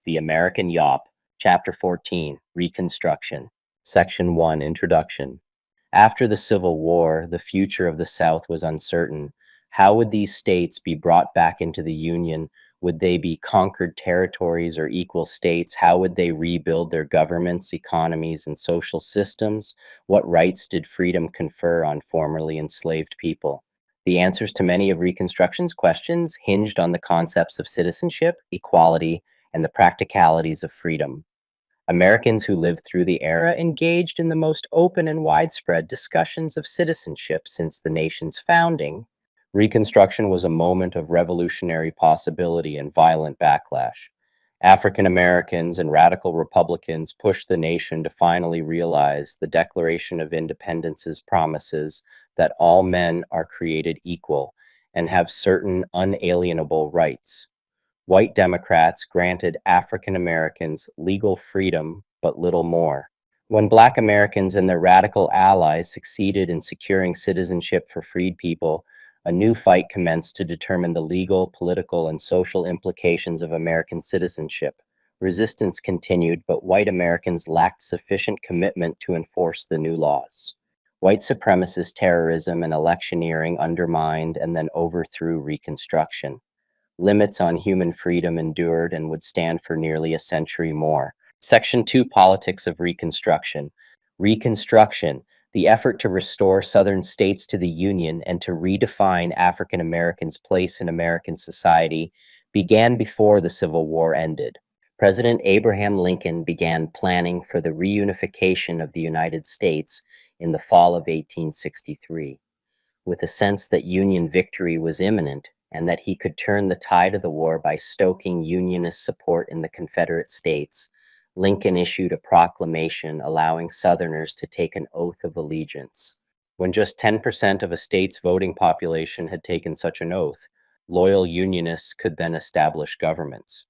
The American YAWP, Chapter 14, Reconstruction, Section 1, Introduction. After the Civil War, the future of the South was uncertain. How would these states be brought back into the Union? Would they be conquered territories or equal states? How would they rebuild their governments, economies, and social systems? What rights did freedom confer on formerly enslaved people? The answers to many of Reconstruction's questions hinged on the concepts of citizenship, equality, and the practicalities of freedom. Americans who lived through the era engaged in the most open and widespread discussions of citizenship since the nation's founding. Reconstruction was a moment of revolutionary possibility and violent backlash. African Americans and radical Republicans pushed the nation to finally realize the Declaration of Independence's promises that all men are created equal and have certain unalienable rights. White Democrats granted African Americans legal freedom, but little more. When Black Americans and their radical allies succeeded in securing citizenship for freed people, a new fight commenced to determine the legal, political, and social implications of American citizenship. Resistance continued, but white Americans lacked sufficient commitment to enforce the new laws. White supremacist terrorism and electioneering undermined and then overthrew Reconstruction. Limits on human freedom endured and would stand for nearly a century more. Section 2, Politics of Reconstruction. Reconstruction, the effort to restore Southern states to the Union and to redefine African Americans' place in American society, began before the Civil War ended. President Abraham Lincoln began planning for the reunification of the United States in the fall of 1863. With a sense that Union victory was imminent and that he could turn the tide of the war by stoking Unionist support in the Confederate States, Lincoln issued a proclamation allowing Southerners to take an oath of allegiance. When just 10% of a state's voting population had taken such an oath, loyal Unionists could then establish governments.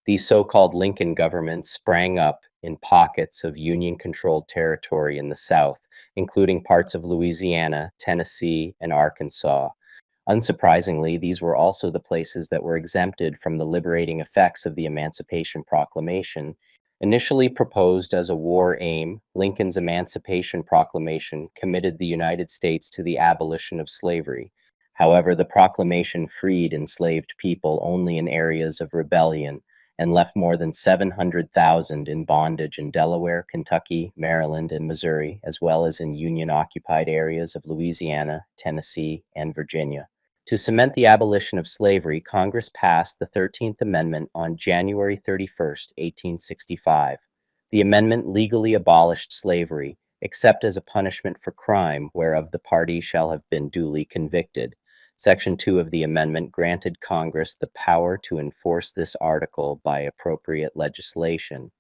These so-called Lincoln governments sprang up in pockets of Union-controlled territory in the South, including parts of Louisiana, Tennessee, and Arkansas. Unsurprisingly, these were also the places that were exempted from the liberating effects of the Emancipation Proclamation. Initially proposed as a war aim, Lincoln's Emancipation Proclamation committed the United States to the abolition of slavery. However, the proclamation freed enslaved people only in areas of rebellion and left more than 700,000 in bondage in Delaware, Kentucky, Maryland, and Missouri, as well as in Union-occupied areas of Louisiana, Tennessee, and Virginia. To cement the abolition of slavery, Congress passed the 13th Amendment on January 31, 1865. The amendment legally abolished slavery, except as a punishment for crime whereof the party shall have been duly convicted. Section 2 of the amendment granted Congress the power to enforce this article by appropriate legislation.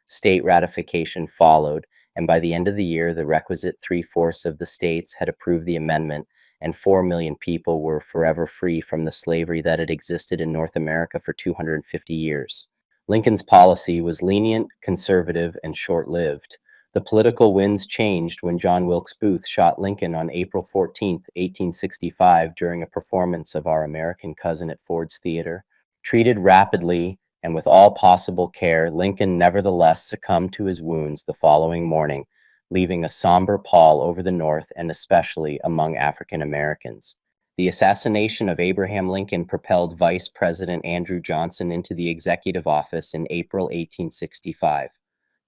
State ratification followed, and by the end of the year, the requisite 3/4 of the states had approved the amendment, and 4 million people were forever free from the slavery that had existed in North America for 250 years. Lincoln's policy was lenient, conservative, and short-lived. The political winds changed when John Wilkes Booth shot Lincoln on April 14, 1865, during a performance of Our American Cousin at Ford's Theater. Treated rapidly and with all possible care, Lincoln nevertheless succumbed to his wounds the following morning, leaving a somber pall over the North and especially among African Americans. The assassination of Abraham Lincoln propelled Vice President Andrew Johnson into the executive office in April 1865.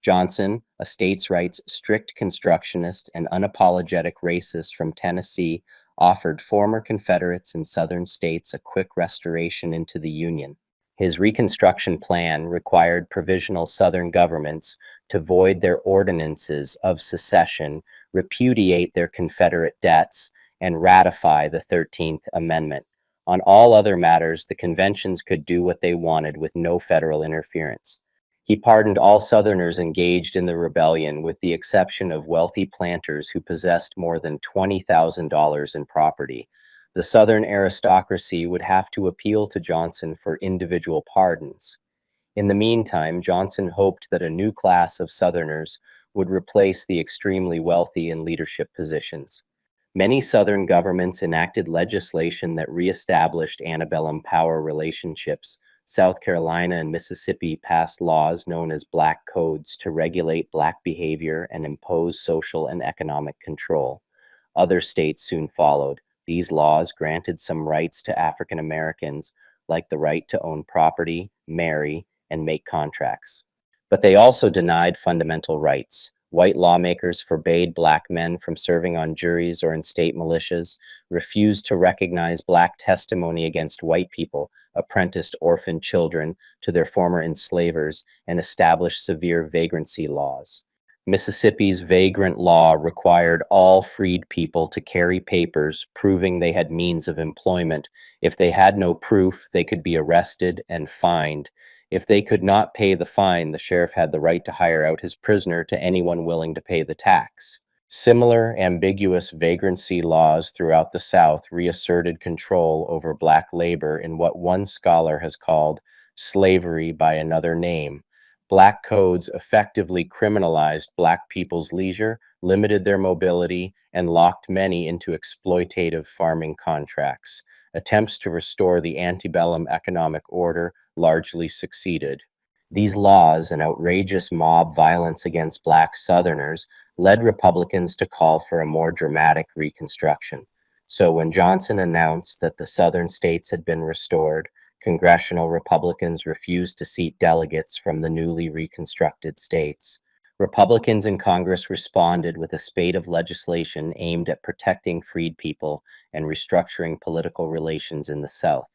Johnson, a states' rights strict constructionist and unapologetic racist from Tennessee, offered former Confederates in Southern states a quick restoration into the Union. His Reconstruction plan required provisional Southern governments to void their ordinances of secession, repudiate their Confederate debts, and ratify the 13th Amendment. On all other matters, the conventions could do what they wanted with no federal interference. He pardoned all Southerners engaged in the rebellion, with the exception of wealthy planters who possessed more than $20,000 in property. The Southern aristocracy would have to appeal to Johnson for individual pardons. In the meantime, Johnson hoped that a new class of Southerners would replace the extremely wealthy in leadership positions. Many Southern governments enacted legislation that reestablished antebellum power relationships, South Carolina and Mississippi passed laws known as Black Codes to regulate Black behavior and impose social and economic control. Other states soon followed. These laws granted some rights to African Americans, like the right to own property, marry, and make contracts. But they also denied fundamental rights. White lawmakers forbade Black men from serving on juries or in state militias, refused to recognize Black testimony against white people, apprenticed orphan children to their former enslavers, and established severe vagrancy laws. Mississippi's vagrant law required all freed people to carry papers proving they had means of employment. If they had no proof, they could be arrested and fined. If they could not pay the fine, the sheriff had the right to hire out his prisoner to anyone willing to pay the tax. Similar ambiguous vagrancy laws throughout the South reasserted control over Black labor in what one scholar has called slavery by another name. Black codes effectively criminalized Black people's leisure, limited their mobility, and locked many into exploitative farming contracts. Attempts to restore the antebellum economic order largely succeeded. These laws and outrageous mob violence against Black Southerners led Republicans to call for a more dramatic Reconstruction. So when Johnson announced that the Southern states had been restored, congressional Republicans refused to seat delegates from the newly reconstructed states. Republicans in Congress responded with a spate of legislation aimed at protecting freed people and restructuring political relations in the South.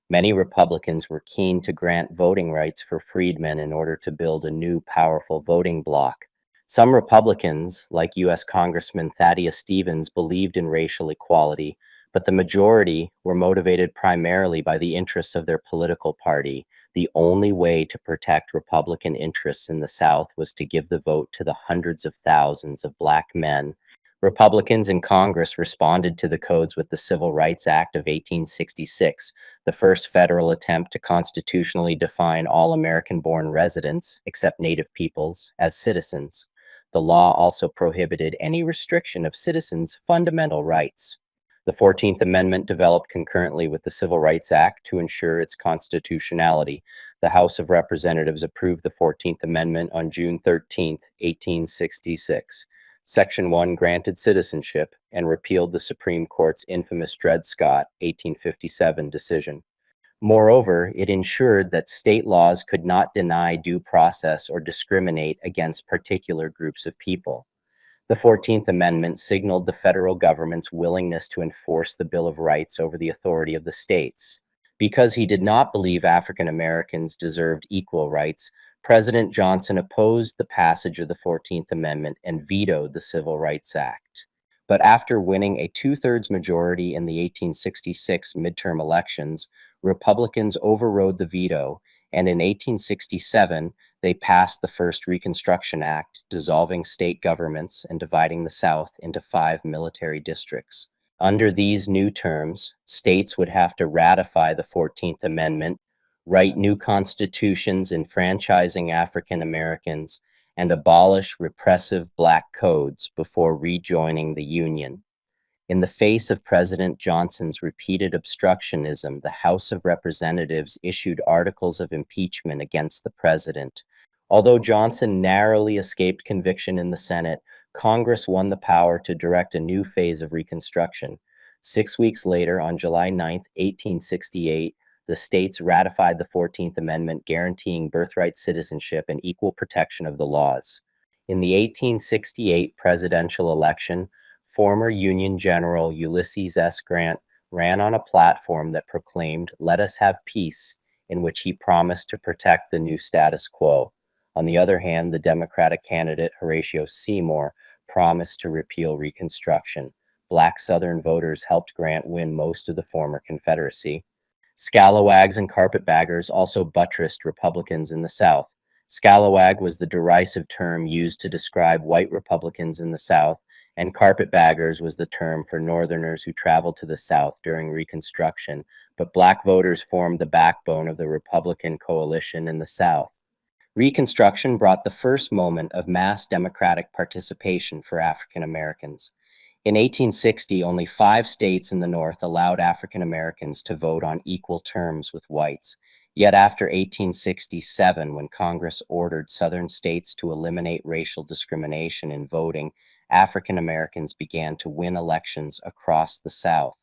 Many Republicans were keen to grant voting rights for freedmen in order to build a new, powerful voting bloc. Some Republicans, like U.S. Congressman Thaddeus Stevens, believed in racial equality, but the majority were motivated primarily by the interests of their political party. The only way to protect Republican interests in the South was to give the vote to the hundreds of thousands of Black men. Republicans in Congress responded to the codes with the Civil Rights Act of 1866, the first federal attempt to constitutionally define all American-born residents, except Native peoples, as citizens. The law also prohibited any restriction of citizens' fundamental rights. The 14th Amendment developed concurrently with the Civil Rights Act to ensure its constitutionality. The House of Representatives approved the 14th Amendment on June 13, 1866. Section 1 granted citizenship and repealed the Supreme Court's infamous Dred Scott 1857 decision. Moreover, it ensured that state laws could not deny due process or discriminate against particular groups of people. The 14th Amendment signaled the federal government's willingness to enforce the Bill of Rights over the authority of the states. Because he did not believe African Americans deserved equal rights, President Johnson opposed the passage of the 14th Amendment and vetoed the Civil Rights Act. But after winning a two-thirds majority in the 1866 midterm elections, Republicans overrode the veto, and in 1867, they passed the first Reconstruction Act, dissolving state governments and dividing the South into 5 military districts. Under these new terms, states would have to ratify the 14th Amendment, write new constitutions enfranchising African Americans, and abolish repressive Black codes before rejoining the Union. In the face of President Johnson's repeated obstructionism, the House of Representatives issued articles of impeachment against the president. Although Johnson narrowly escaped conviction in the Senate, Congress won the power to direct a new phase of Reconstruction. 6 weeks later, on July 9, 1868, the states ratified the 14th Amendment guaranteeing birthright citizenship and equal protection of the laws. In the 1868 presidential election, former Union General Ulysses S. Grant ran on a platform that proclaimed, "Let us have peace," in which he promised to protect the new status quo. On the other hand, the Democratic candidate Horatio Seymour promised to repeal Reconstruction. Black Southern voters helped Grant win most of the former Confederacy. Scalawags and carpetbaggers also buttressed Republicans in the South. Scalawag was the derisive term used to describe white Republicans in the South, and carpetbaggers was the term for Northerners who traveled to the South during Reconstruction, but Black voters formed the backbone of the Republican coalition in the South. Reconstruction brought the first moment of mass democratic participation for African Americans. In 1860, only 5 states in the North allowed African Americans to vote on equal terms with whites. Yet after 1867, when Congress ordered Southern states to eliminate racial discrimination in voting, African Americans began to win elections across the South.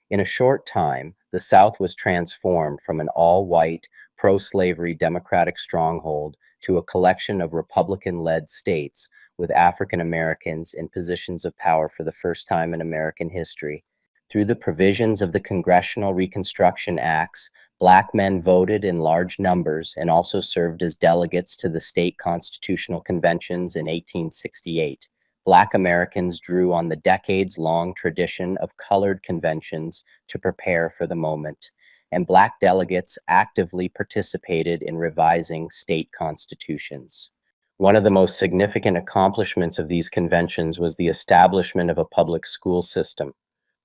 In a short time, the South was transformed from an all-white, pro-slavery Democratic stronghold to a collection of Republican-led states with African Americans in positions of power for the first time in American history. Through the provisions of the Congressional Reconstruction Acts, Black men voted in large numbers and also served as delegates to the state constitutional conventions in 1868. Black Americans drew on the decades-long tradition of colored conventions to prepare for the moment, and Black delegates actively participated in revising state constitutions. One of the most significant accomplishments of these conventions was the establishment of a public school system.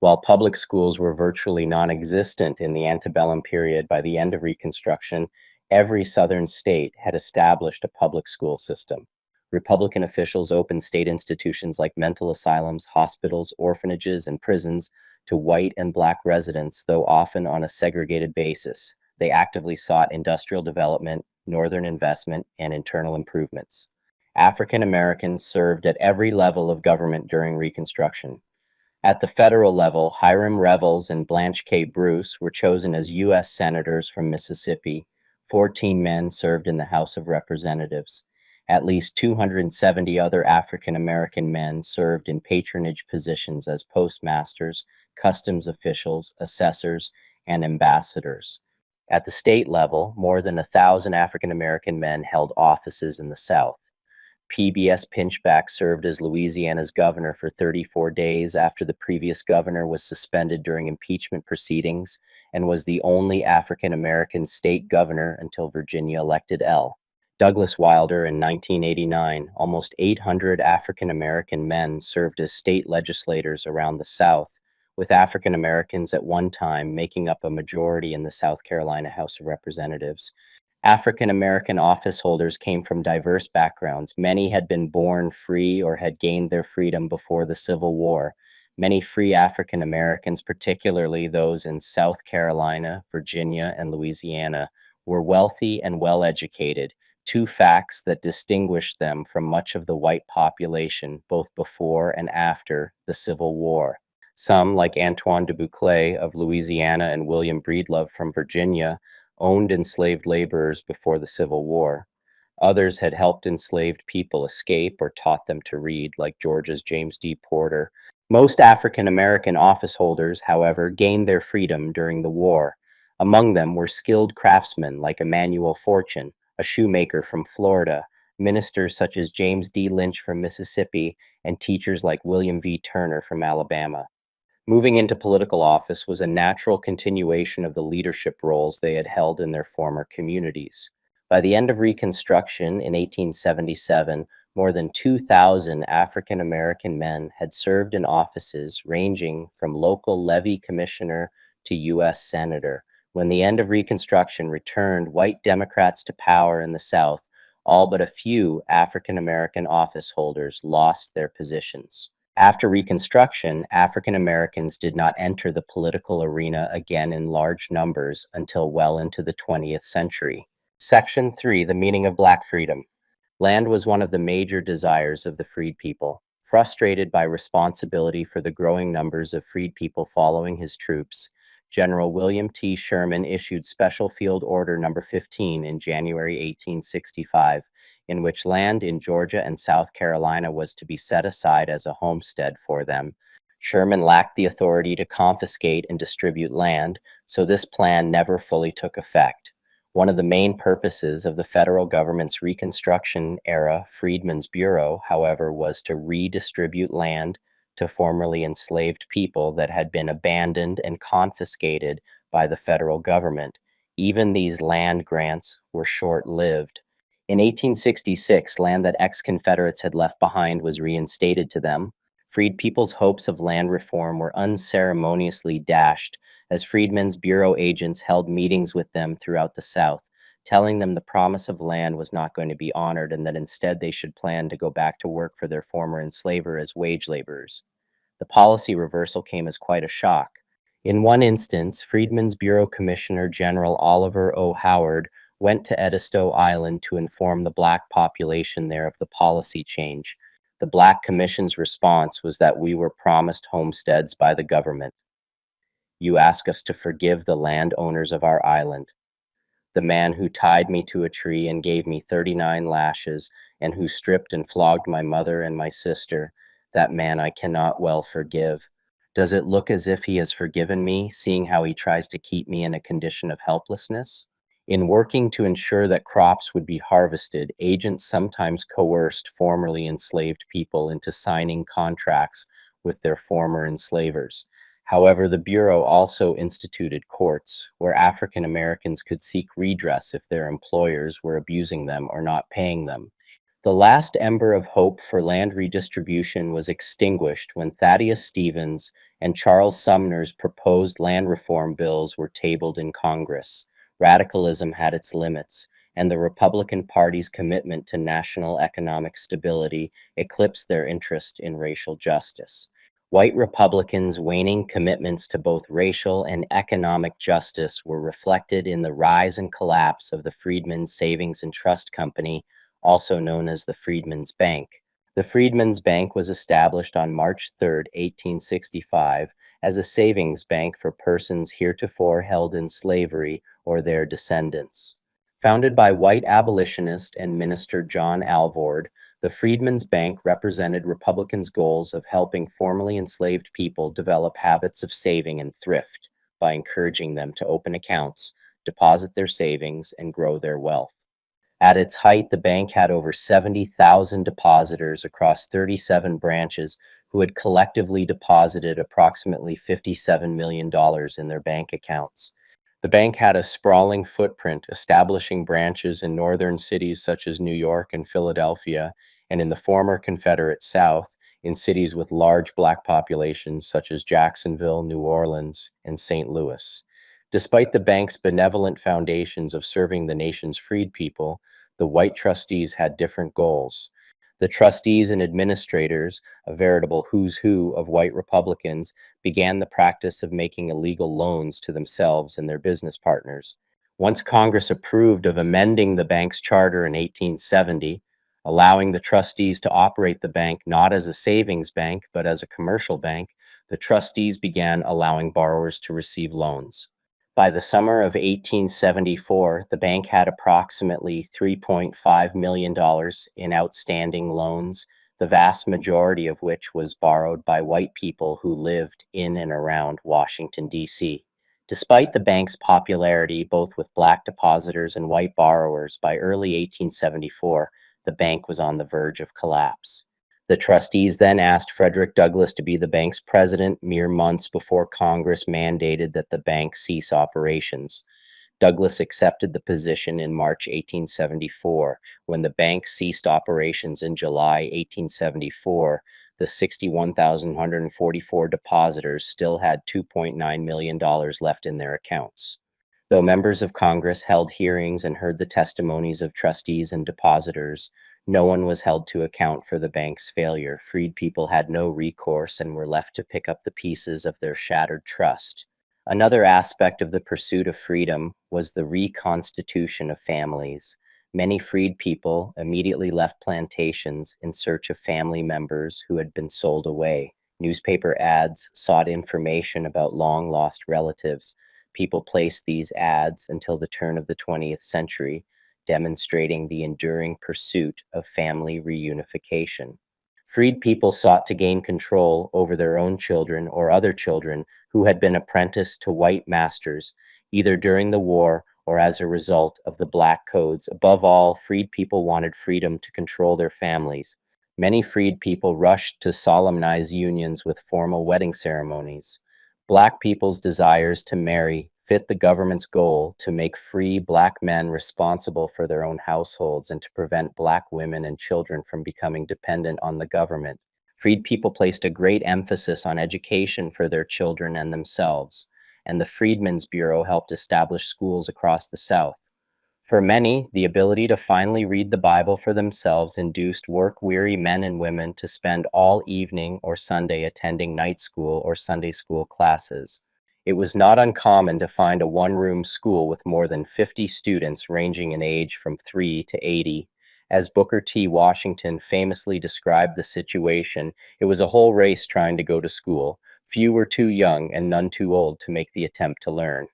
While public schools were virtually non-existent in the antebellum period, by the end of Reconstruction, every Southern state had established a public school system. Republican officials opened state institutions like mental asylums, hospitals, orphanages, and prisons to white and Black residents, though often on a segregated basis. They actively sought industrial development, northern investment, and internal improvements. African Americans served at every level of government during Reconstruction. At the federal level, Hiram Revels and Blanche K. Bruce were chosen as U.S. Senators from Mississippi. 14 men served in the House of Representatives. At least 270 other African American men served in patronage positions as postmasters, customs officials, assessors, and ambassadors. At the state level, more than 1,000 African American men held offices in the South. PBS Pinchback served as Louisiana's governor for 34 days after the previous governor was suspended during impeachment proceedings and was the only African American state governor until Virginia elected L. Douglas Wilder in 1989, almost 800 African American men served as state legislators around the South, with African Americans at one time making up a majority in the South Carolina House of Representatives. African American office holders came from diverse backgrounds. Many had been born free or had gained their freedom before the Civil War. Many free African Americans, particularly those in South Carolina, Virginia, and Louisiana, were wealthy and well educated, two facts that distinguished them from much of the white population both before and after the Civil War. Some, like Antoine de Buccleuch of Louisiana and William Breedlove from Virginia, owned enslaved laborers before the Civil War. Others had helped enslaved people escape or taught them to read, like Georgia's James D. Porter. Most African American office holders, however, gained their freedom during the war. Among them were skilled craftsmen like Emmanuel Fortune, a shoemaker from Florida, ministers such as James D. Lynch from Mississippi, and teachers like William V. Turner from Alabama. Moving into political office was a natural continuation of the leadership roles they had held in their former communities. By the end of Reconstruction in 1877, more than 2,000 African American men had served in offices ranging from local levy commissioner to U.S. Senator. When the end of Reconstruction returned white Democrats to power in the South, all but a few African American office holders lost their positions. After Reconstruction, African Americans did not enter the political arena again in large numbers until well into the 20th century. Section 3, the meaning of Black freedom. Land was one of the major desires of the freed people. Frustrated by responsibility for the growing numbers of freed people following his troops, General William T. Sherman issued Special Field Order No. 15 in January 1865, in which land in Georgia and South Carolina was to be set aside as a homestead for them. Sherman lacked the authority to confiscate and distribute land, so this plan never fully took effect. One of the main purposes of the federal government's Reconstruction-era Freedmen's Bureau, however, was to redistribute land to formerly enslaved people that had been abandoned and confiscated by the federal government. Even these land grants were short-lived. In 1866, land that ex-Confederates had left behind was reinstated to them. Freed people's hopes of land reform were unceremoniously dashed as Freedmen's Bureau agents held meetings with them throughout the South, telling them the promise of land was not going to be honored and that instead they should plan to go back to work for their former enslaver as wage laborers. The policy reversal came as quite a shock. In one instance, Freedmen's Bureau Commissioner General Oliver O. Howard went to Edisto Island to inform the black population there of the policy change. The Black Commission's response was that we were promised homesteads by the government. You ask us to forgive the landowners of our island. The man who tied me to a tree and gave me 39 lashes, and who stripped and flogged my mother and my sister, that man I cannot well forgive. Does it look as if he has forgiven me, seeing how he tries to keep me in a condition of helplessness? In working to ensure that crops would be harvested, agents sometimes coerced formerly enslaved people into signing contracts with their former enslavers. However, the Bureau also instituted courts where African Americans could seek redress if their employers were abusing them or not paying them. The last ember of hope for land redistribution was extinguished when Thaddeus Stevens and Charles Sumner's proposed land reform bills were tabled in Congress. Radicalism had its limits, and the Republican Party's commitment to national economic stability eclipsed their interest in racial justice. White Republicans' waning commitments to both racial and economic justice were reflected in the rise and collapse of the Freedmen's Savings and Trust Company, also known as the Freedmen's Bank. The Freedmen's Bank was established on March 3, 1865, as a savings bank for persons heretofore held in slavery or their descendants. Founded by white abolitionist and minister John Alvord, the Freedmen's Bank represented Republicans' goals of helping formerly enslaved people develop habits of saving and thrift by encouraging them to open accounts, deposit their savings, and grow their wealth. At its height, the bank had over 70,000 depositors across 37 branches who had collectively deposited approximately $57 million in their bank accounts. The bank had a sprawling footprint, establishing branches in northern cities such as New York and Philadelphia, and in the former Confederate South, in cities with large black populations such as Jacksonville, New Orleans, and St. Louis. Despite the bank's benevolent foundations of serving the nation's freed people, the white trustees had different goals. The trustees and administrators, a veritable who's who of white Republicans, began the practice of making illegal loans to themselves and their business partners. Once Congress approved of amending the bank's charter in 1870, allowing the trustees to operate the bank not as a savings bank but as a commercial bank, the trustees began allowing borrowers to receive loans. By the summer of 1874, the bank had approximately $3.5 million in outstanding loans, the vast majority of which was borrowed by white people who lived in and around Washington, D.C. Despite the bank's popularity both with black depositors and white borrowers, by early 1874, the bank was on the verge of collapse. The trustees then asked Frederick Douglass to be the bank's president mere months before Congress mandated that the bank cease operations. Douglass accepted the position in March 1874. When the bank ceased operations in July 1874, the 61,144 depositors still had $2.9 million left in their accounts. Though members of Congress held hearings and heard the testimonies of trustees and depositors, no one was held to account for the bank's failure. Freed people had no recourse and were left to pick up the pieces of their shattered trust. Another aspect of the pursuit of freedom was the reconstitution of families. Many freed people immediately left plantations in search of family members who had been sold away. Newspaper ads sought information about long-lost relatives. People placed these ads until the turn of the 20th century, demonstrating the enduring pursuit of family reunification. Freed people sought to gain control over their own children or other children who had been apprenticed to white masters, either during the war or as a result of the Black Codes. Above all, freed people wanted freedom to control their families. Many freed people rushed to solemnize unions with formal wedding ceremonies. Black people's desires to marry fit the government's goal to make free black men responsible for their own households and to prevent black women and children from becoming dependent on the government. Freed people placed a great emphasis on education for their children and themselves, and the Freedmen's Bureau helped establish schools across the South. For many, the ability to finally read the Bible for themselves induced work-weary men and women to spend all evening or Sunday attending night school or Sunday school classes. It was not uncommon to find a one-room school with more than 50 students ranging in age from 3 to 80. As Booker T. Washington famously described the situation, it was a whole race trying to go to school. Few were too young and none too old to make the attempt to learn.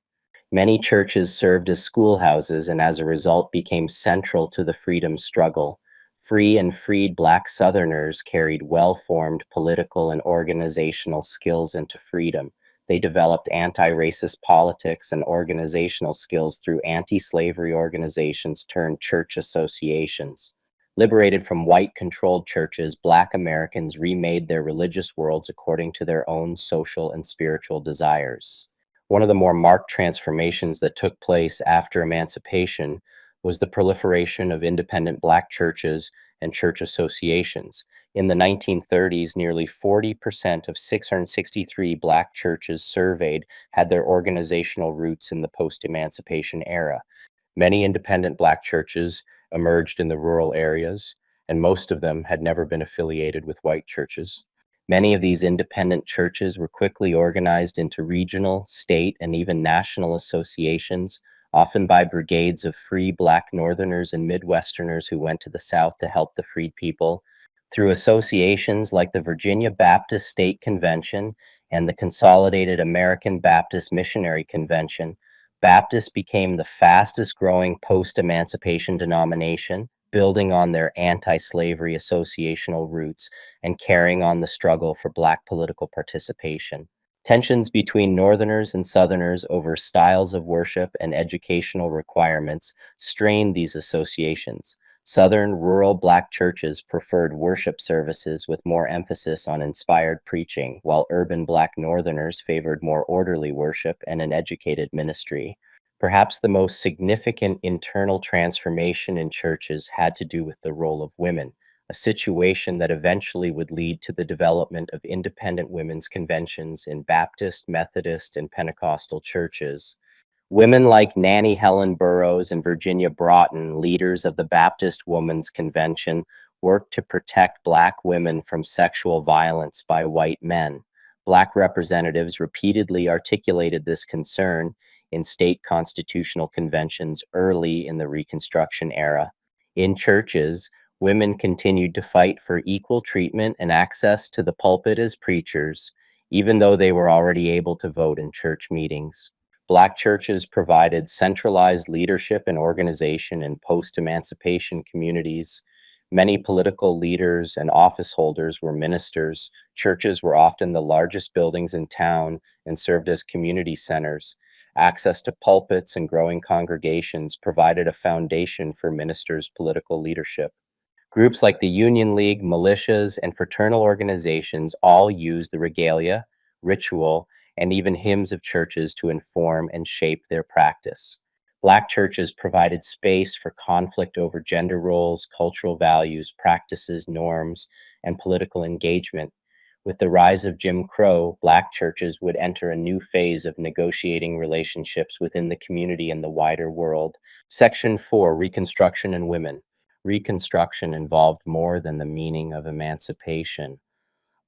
Many churches served as schoolhouses and as a result became central to the freedom struggle. Free and freed Black Southerners carried well-formed political and organizational skills into freedom. They developed anti-racist politics and organizational skills through anti-slavery organizations turned church associations. Liberated from white-controlled churches, Black Americans remade their religious worlds according to their own social and spiritual desires. One of the more marked transformations that took place after emancipation was the proliferation of independent Black churches and church associations. In the 1930s, nearly 40% of 663 Black churches surveyed had their organizational roots in the post-emancipation era. Many independent Black churches emerged in the rural areas, and most of them had never been affiliated with white churches. Many of these independent churches were quickly organized into regional, state, and even national associations, often by brigades of free Black Northerners and Midwesterners who went to the South to help the freed people. Through associations like the Virginia Baptist State Convention and the Consolidated American Baptist Missionary Convention, Baptists became the fastest growing post-emancipation denomination, building on their anti-slavery associational roots and carrying on the struggle for Black political participation. Tensions between Northerners and Southerners over styles of worship and educational requirements strained these associations. Southern rural Black churches preferred worship services with more emphasis on inspired preaching, while urban Black Northerners favored more orderly worship and an educated ministry. Perhaps the most significant internal transformation in churches had to do with the role of women, a situation that eventually would lead to the development of independent women's conventions in Baptist, Methodist, and Pentecostal churches. Women like Nannie Helen Burroughs and Virginia Broughton, leaders of the Baptist Women's Convention, worked to protect Black women from sexual violence by white men. Black representatives repeatedly articulated this concern in state constitutional conventions early in the Reconstruction era. In churches, women continued to fight for equal treatment and access to the pulpit as preachers, even though they were already able to vote in church meetings. Black churches provided centralized leadership and organization in post-emancipation communities. Many political leaders and office holders were ministers. Churches were often the largest buildings in town and served as community centers. Access to pulpits and growing congregations provided a foundation for ministers' political leadership. Groups like the Union League, militias, and fraternal organizations all used the regalia, ritual, and even hymns of churches to inform and shape their practice. Black churches provided space for conflict over gender roles, cultural values, practices, norms, and political engagement. With the rise of Jim Crow, Black churches would enter a new phase of negotiating relationships within the community and the wider world. Section 4, Reconstruction and Women. Reconstruction involved more than the meaning of emancipation.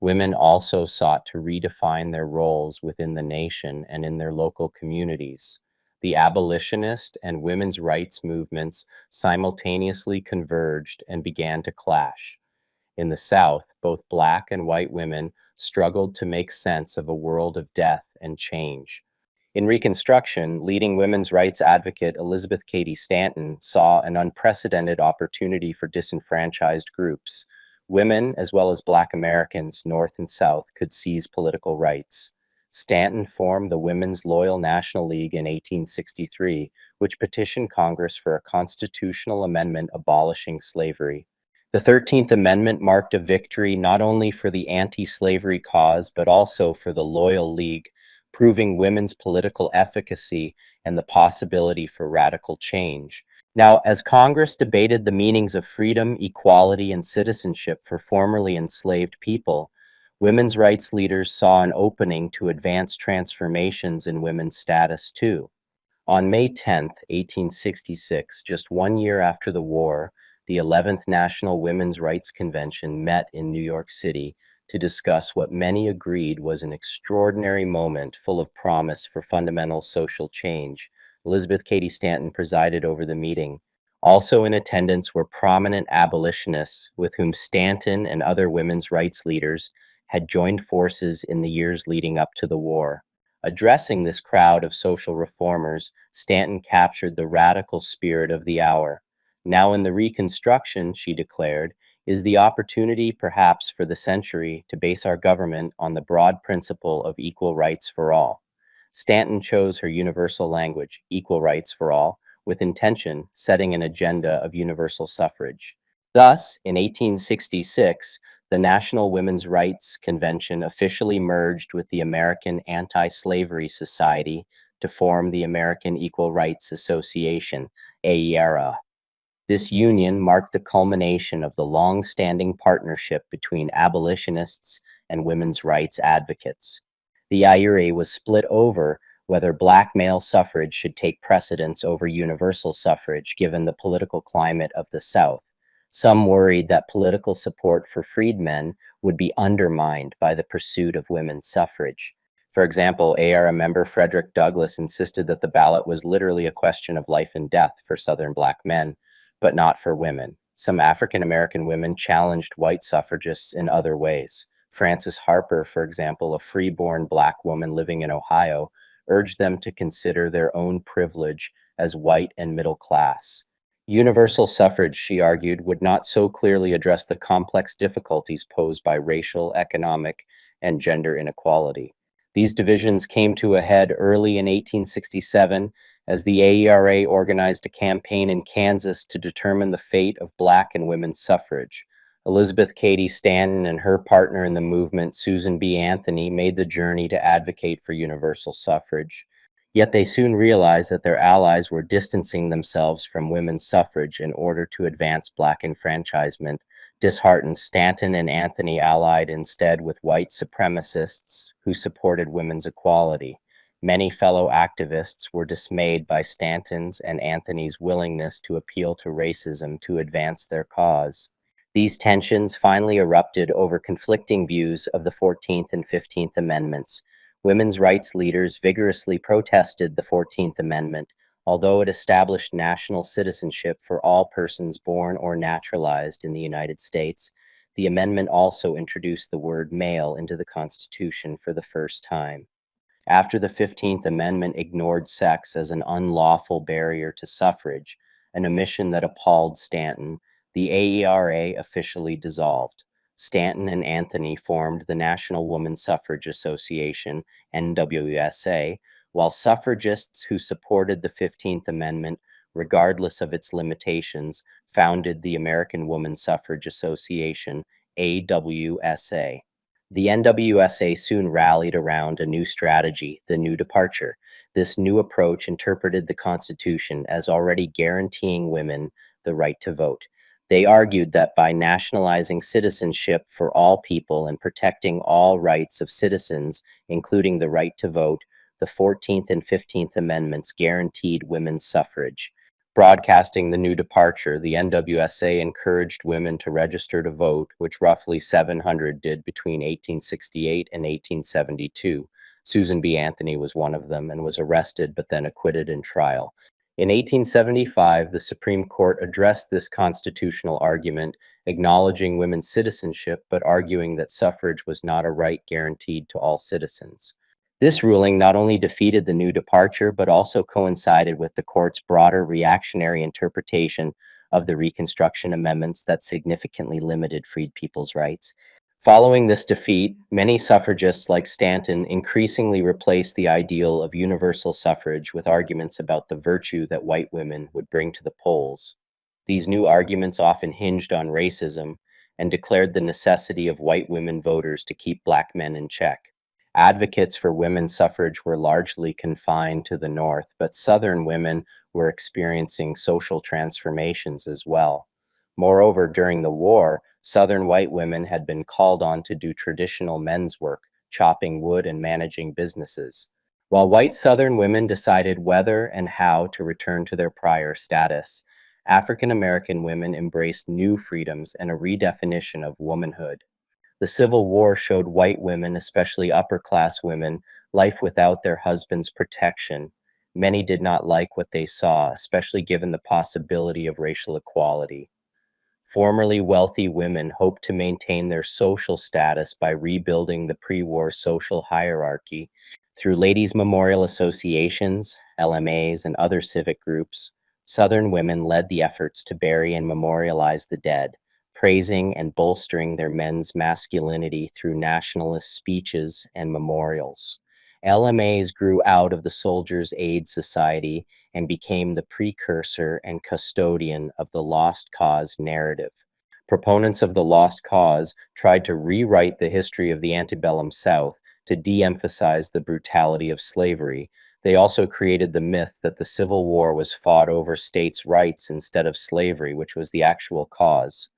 Women also sought to redefine their roles within the nation and in their local communities. The abolitionist and women's rights movements simultaneously converged and began to clash. In the South, both Black and white women struggled to make sense of a world of death and change. In Reconstruction, leading women's rights advocate Elizabeth Cady Stanton saw an unprecedented opportunity for disenfranchised groups. Women, as well as Black Americans, North and South, could seize political rights. Stanton formed the Women's Loyal National League in 1863, which petitioned Congress for a constitutional amendment abolishing slavery. The 13th Amendment marked a victory not only for the anti-slavery cause, but also for the Loyal League, proving women's political efficacy and the possibility for radical change. Now, as Congress debated the meanings of freedom, equality, and citizenship for formerly enslaved people, women's rights leaders saw an opening to advance transformations in women's status too. On May 10, 1866, just 1 year after the war, the 11th National Women's Rights Convention met in New York City to discuss what many agreed was an extraordinary moment full of promise for fundamental social change. Elizabeth Cady Stanton presided over the meeting. Also in attendance were prominent abolitionists with whom Stanton and other women's rights leaders had joined forces in the years leading up to the war. Addressing this crowd of social reformers, Stanton captured the radical spirit of the hour. Now, in the Reconstruction, she declared, is the opportunity, perhaps for the century, to base our government on the broad principle of equal rights for all. Stanton chose her universal language, equal rights for all, with intention, setting an agenda of universal suffrage. Thus, in 1866, the National Women's Rights Convention officially merged with the American Anti-Slavery Society to form the American Equal Rights Association, AERA. This union marked the culmination of the long-standing partnership between abolitionists and women's rights advocates. The IRA was split over whether black male suffrage should take precedence over universal suffrage given the political climate of the South. Some worried that political support for freedmen would be undermined by the pursuit of women's suffrage. For example, ARA member Frederick Douglass insisted that the ballot was literally a question of life and death for Southern black men, but not for women. Some African American women challenged white suffragists in other ways. Frances Harper, for example, a free-born black woman living in Ohio, urged them to consider their own privilege as white and middle class. Universal suffrage, she argued, would not so clearly address the complex difficulties posed by racial, economic, and gender inequality. These divisions came to a head early in 1867 as the AERA organized a campaign in Kansas to determine the fate of black and women's suffrage. Elizabeth Cady Stanton and her partner in the movement, Susan B. Anthony, made the journey to advocate for universal suffrage. Yet they soon realized that their allies were distancing themselves from women's suffrage in order to advance black enfranchisement. Disheartened, Stanton and Anthony allied instead with white supremacists who supported women's equality. Many fellow activists were dismayed by Stanton's and Anthony's willingness to appeal to racism to advance their cause. These tensions finally erupted over conflicting views of the 14th and 15th Amendments. Women's rights leaders vigorously protested the 14th Amendment, although it established national citizenship for all persons born or naturalized in the United States. The amendment also introduced the word male into the Constitution for the first time. After the 15th Amendment ignored sex as an unlawful barrier to suffrage, an omission that appalled Stanton, the AERA officially dissolved. Stanton and Anthony formed the National Woman Suffrage Association, NWSA, while suffragists who supported the 15th Amendment, regardless of its limitations, founded the American Woman Suffrage Association, AWSA. The NWSA soon rallied around a new strategy, the New Departure. This new approach interpreted the Constitution as already guaranteeing women the right to vote. They argued that by nationalizing citizenship for all people and protecting all rights of citizens, including the right to vote, the 14th and 15th Amendments guaranteed women's suffrage. Broadcasting the New Departure, the NWSA encouraged women to register to vote, which roughly 700 did between 1868 and 1872. Susan B. Anthony was one of them and was arrested but then acquitted in trial. In 1875, the Supreme Court addressed this constitutional argument, acknowledging women's citizenship but arguing that suffrage was not a right guaranteed to all citizens. This ruling not only defeated the New Departure, but also coincided with the court's broader reactionary interpretation of the Reconstruction amendments that significantly limited freed people's rights. Following this defeat, many suffragists like Stanton increasingly replaced the ideal of universal suffrage with arguments about the virtue that white women would bring to the polls. These new arguments often hinged on racism and declared the necessity of white women voters to keep black men in check. Advocates for women's suffrage were largely confined to the North, but Southern women were experiencing social transformations as well. Moreover, during the war, Southern white women had been called on to do traditional men's work, chopping wood and managing businesses. While white Southern women decided whether and how to return to their prior status, African American women embraced new freedoms and a redefinition of womanhood. The Civil War showed white women, especially upper-class women, life without their husbands' protection. Many did not like what they saw, especially given the possibility of racial equality. Formerly wealthy women hoped to maintain their social status by rebuilding the pre-war social hierarchy. Through ladies' memorial associations, LMAs, and other civic groups, Southern women led the efforts to bury and memorialize the dead, praising and bolstering their men's masculinity through nationalist speeches and memorials. LMAs grew out of the Soldiers' Aid Society and became the precursor and custodian of the Lost Cause narrative. Proponents of the Lost Cause tried to rewrite the history of the antebellum South to de-emphasize the brutality of slavery. They also created the myth that the Civil War was fought over states' rights instead of slavery, which was the actual cause.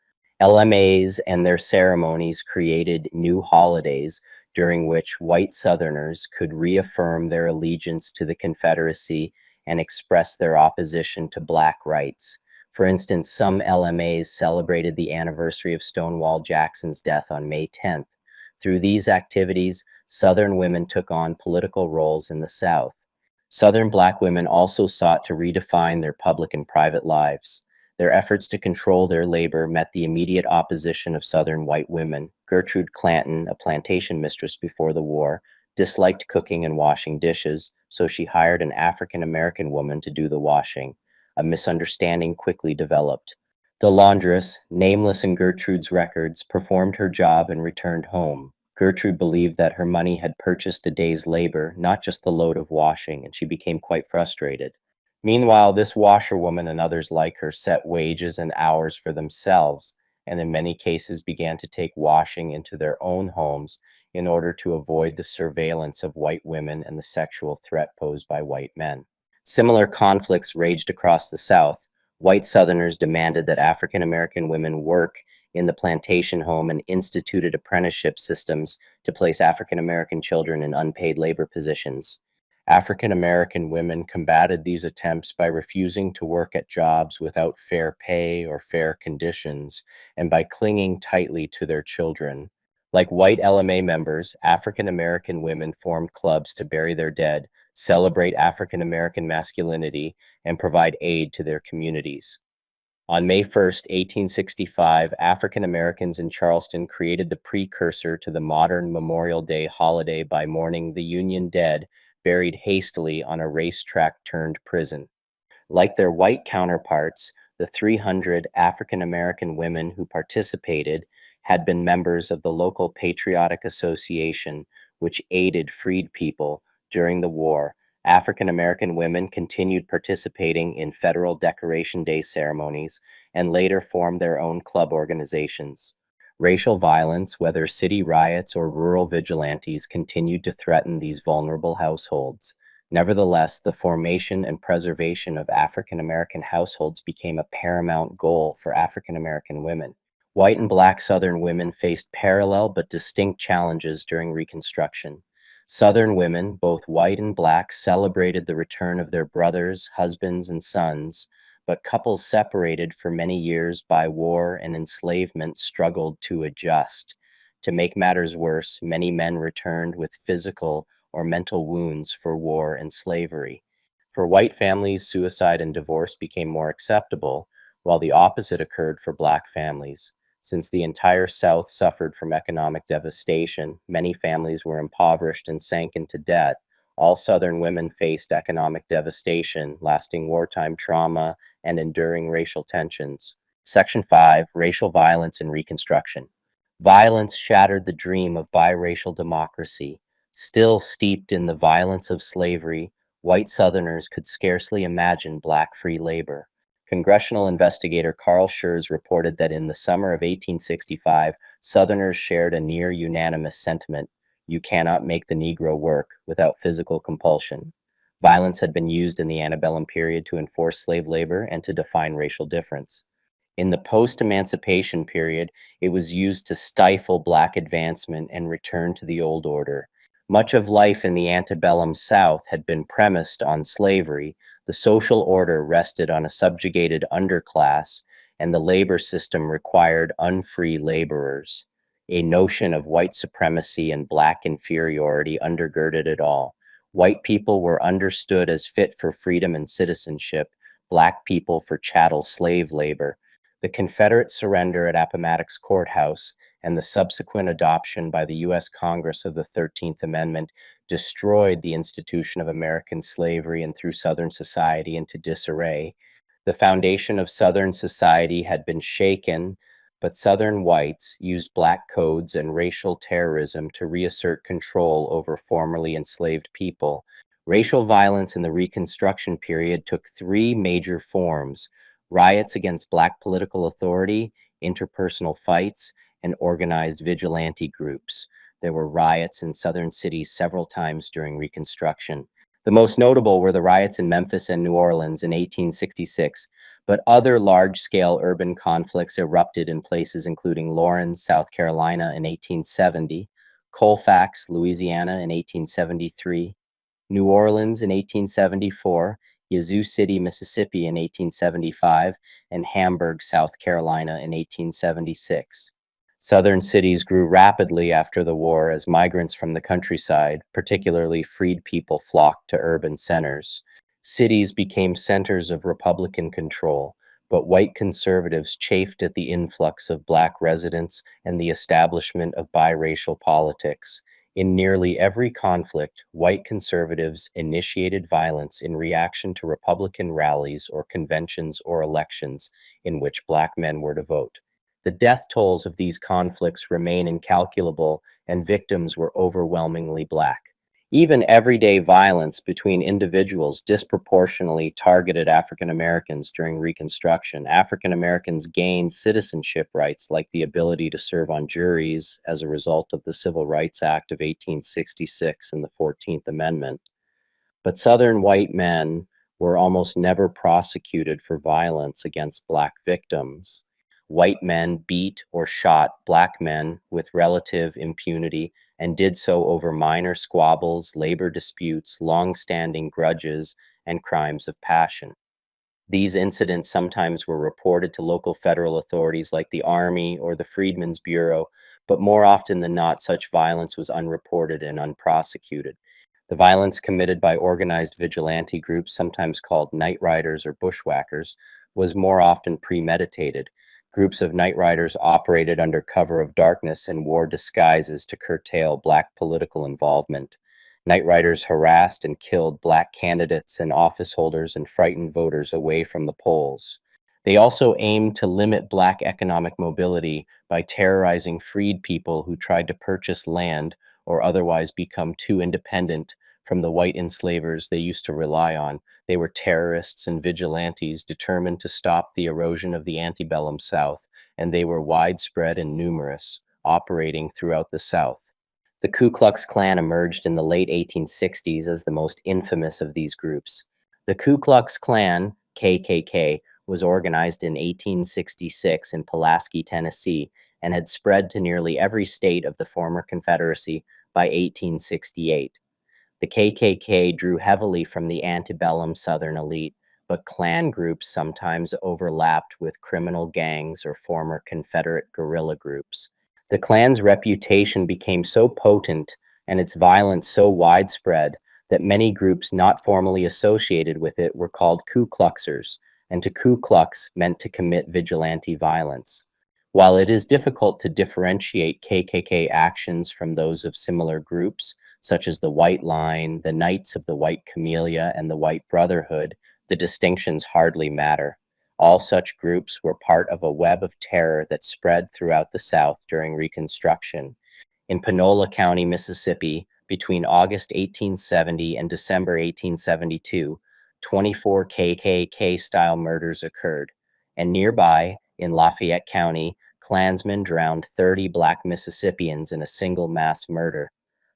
LMAs and their ceremonies created new holidays during which white Southerners could reaffirm their allegiance to the Confederacy and express their opposition to black rights. For instance, some LMAs celebrated the anniversary of Stonewall Jackson's death on May 10th. Through these activities, Southern women took on political roles in the South. Southern black women also sought to redefine their public and private lives. Their efforts to control their labor met the immediate opposition of Southern white women. Gertrude Clanton, a plantation mistress before the war, disliked cooking and washing dishes, so she hired an African American woman to do the washing. A misunderstanding quickly developed. The laundress, nameless in Gertrude's records, performed her job and returned home. Gertrude believed that her money had purchased the day's labor, not just the load of washing, and she became quite frustrated. Meanwhile, this washerwoman and others like her set wages and hours for themselves, and in many cases began to take washing into their own homes in order to avoid the surveillance of white women and the sexual threat posed by white men. Similar conflicts raged across the South. White Southerners demanded that African American women work in the plantation home and instituted apprenticeship systems to place African American children in unpaid labor positions. African American women combated these attempts by refusing to work at jobs without fair pay or fair conditions, and by clinging tightly to their children. Like white LMA members, African American women formed clubs to bury their dead, celebrate African American masculinity, and provide aid to their communities. On May 1st, 1865, African Americans in Charleston created the precursor to the modern Memorial Day holiday by mourning the Union dead buried hastily on a racetrack-turned prison. Like their white counterparts, the 300 African American women who participated had been members of the local patriotic association, which aided freed people during the war. African American women continued participating in Federal Decoration Day ceremonies and later formed their own club organizations. Racial violence, whether city riots or rural vigilantes, continued to threaten these vulnerable households. Nevertheless, the formation and preservation of African American households became a paramount goal for African American women. White and black Southern women faced parallel but distinct challenges during Reconstruction. Southern women, both white and black, celebrated the return of their brothers, husbands, and sons, but couples separated for many years by war and enslavement struggled to adjust. To make matters worse, many men returned with physical or mental wounds for war and slavery. For white families, suicide and divorce became more acceptable, while the opposite occurred for black families. Since the entire South suffered from economic devastation, many families were impoverished and sank into debt. All Southern women faced economic devastation, lasting wartime trauma, and enduring racial tensions. Section 5, Racial Violence in Reconstruction. Violence shattered the dream of biracial democracy. Still steeped in the violence of slavery, white Southerners could scarcely imagine black free labor. Congressional investigator Carl Schurz reported that in the summer of 1865, Southerners shared a near unanimous sentiment: you cannot make the Negro work without physical compulsion. Violence had been used in the antebellum period to enforce slave labor and to define racial difference. In the post-emancipation period, it was used to stifle black advancement and return to the old order. Much of life in the antebellum South had been premised on slavery. The social order rested on a subjugated underclass, and the labor system required unfree laborers. A notion of white supremacy and black inferiority undergirded it all. White people were understood as fit for freedom and citizenship, black people for chattel slave labor. The Confederate surrender at Appomattox Courthouse and the subsequent adoption by the U.S. Congress of the 13th Amendment destroyed the institution of American slavery and threw Southern society into disarray. The foundation of Southern society had been shaken, but Southern whites used black codes and racial terrorism to reassert control over formerly enslaved people. Racial violence in the Reconstruction period took three major forms: riots against black political authority, interpersonal fights, and organized vigilante groups. There were riots in southern cities several times during Reconstruction. The most notable were the riots in Memphis and New Orleans in 1866, but other large-scale urban conflicts erupted in places including Lawrence, South Carolina in 1870, Colfax, Louisiana in 1873, New Orleans in 1874, Yazoo City, Mississippi in 1875, and Hamburg, South Carolina in 1876. Southern cities grew rapidly after the war as migrants from the countryside, particularly freed people, flocked to urban centers. Cities became centers of Republican control, but white conservatives chafed at the influx of black residents and the establishment of biracial politics. In nearly every conflict, white conservatives initiated violence in reaction to Republican rallies or conventions or elections in which black men were to vote. The death tolls of these conflicts remain incalculable, and victims were overwhelmingly black. Even everyday violence between individuals disproportionately targeted African Americans during Reconstruction. African Americans gained citizenship rights like the ability to serve on juries as a result of the Civil Rights Act of 1866 and the 14th Amendment. But Southern white men were almost never prosecuted for violence against black victims. White men beat or shot black men with relative impunity and did so over minor squabbles, labor disputes, long-standing grudges, and crimes of passion. These incidents sometimes were reported to local federal authorities like the Army or the Freedmen's Bureau, but more often than not, such violence was unreported and unprosecuted. The violence committed by organized vigilante groups, sometimes called night riders or bushwhackers, was more often premeditated. Groups of night riders operated under cover of darkness and wore disguises to curtail black political involvement. Night riders harassed and killed black candidates and office holders and frightened voters away from the polls. They also aimed to limit black economic mobility by terrorizing freed people who tried to purchase land or otherwise become too independent from the white enslavers they used to rely on. They were terrorists and vigilantes determined to stop the erosion of the antebellum South, and they were widespread and numerous, operating throughout the South. The Ku Klux Klan emerged in the late 1860s as the most infamous of these groups. The Ku Klux Klan, KKK, was organized in 1866 in Pulaski, Tennessee, and had spread to nearly every state of the former Confederacy by 1868. The KKK drew heavily from the antebellum Southern elite, but Klan groups sometimes overlapped with criminal gangs or former Confederate guerrilla groups. The Klan's reputation became so potent and its violence so widespread that many groups not formally associated with it were called Ku Kluxers, and to Ku Klux meant to commit vigilante violence. While it is difficult to differentiate KKK actions from those of similar groups, such as the White Line, the Knights of the White Camellia, and the White Brotherhood, the distinctions hardly matter. All such groups were part of a web of terror that spread throughout the South during Reconstruction. In Panola County, Mississippi, between August 1870 and December 1872, 24 KKK-style murders occurred, and nearby, in Lafayette County, Klansmen drowned 30 black Mississippians in a single mass murder.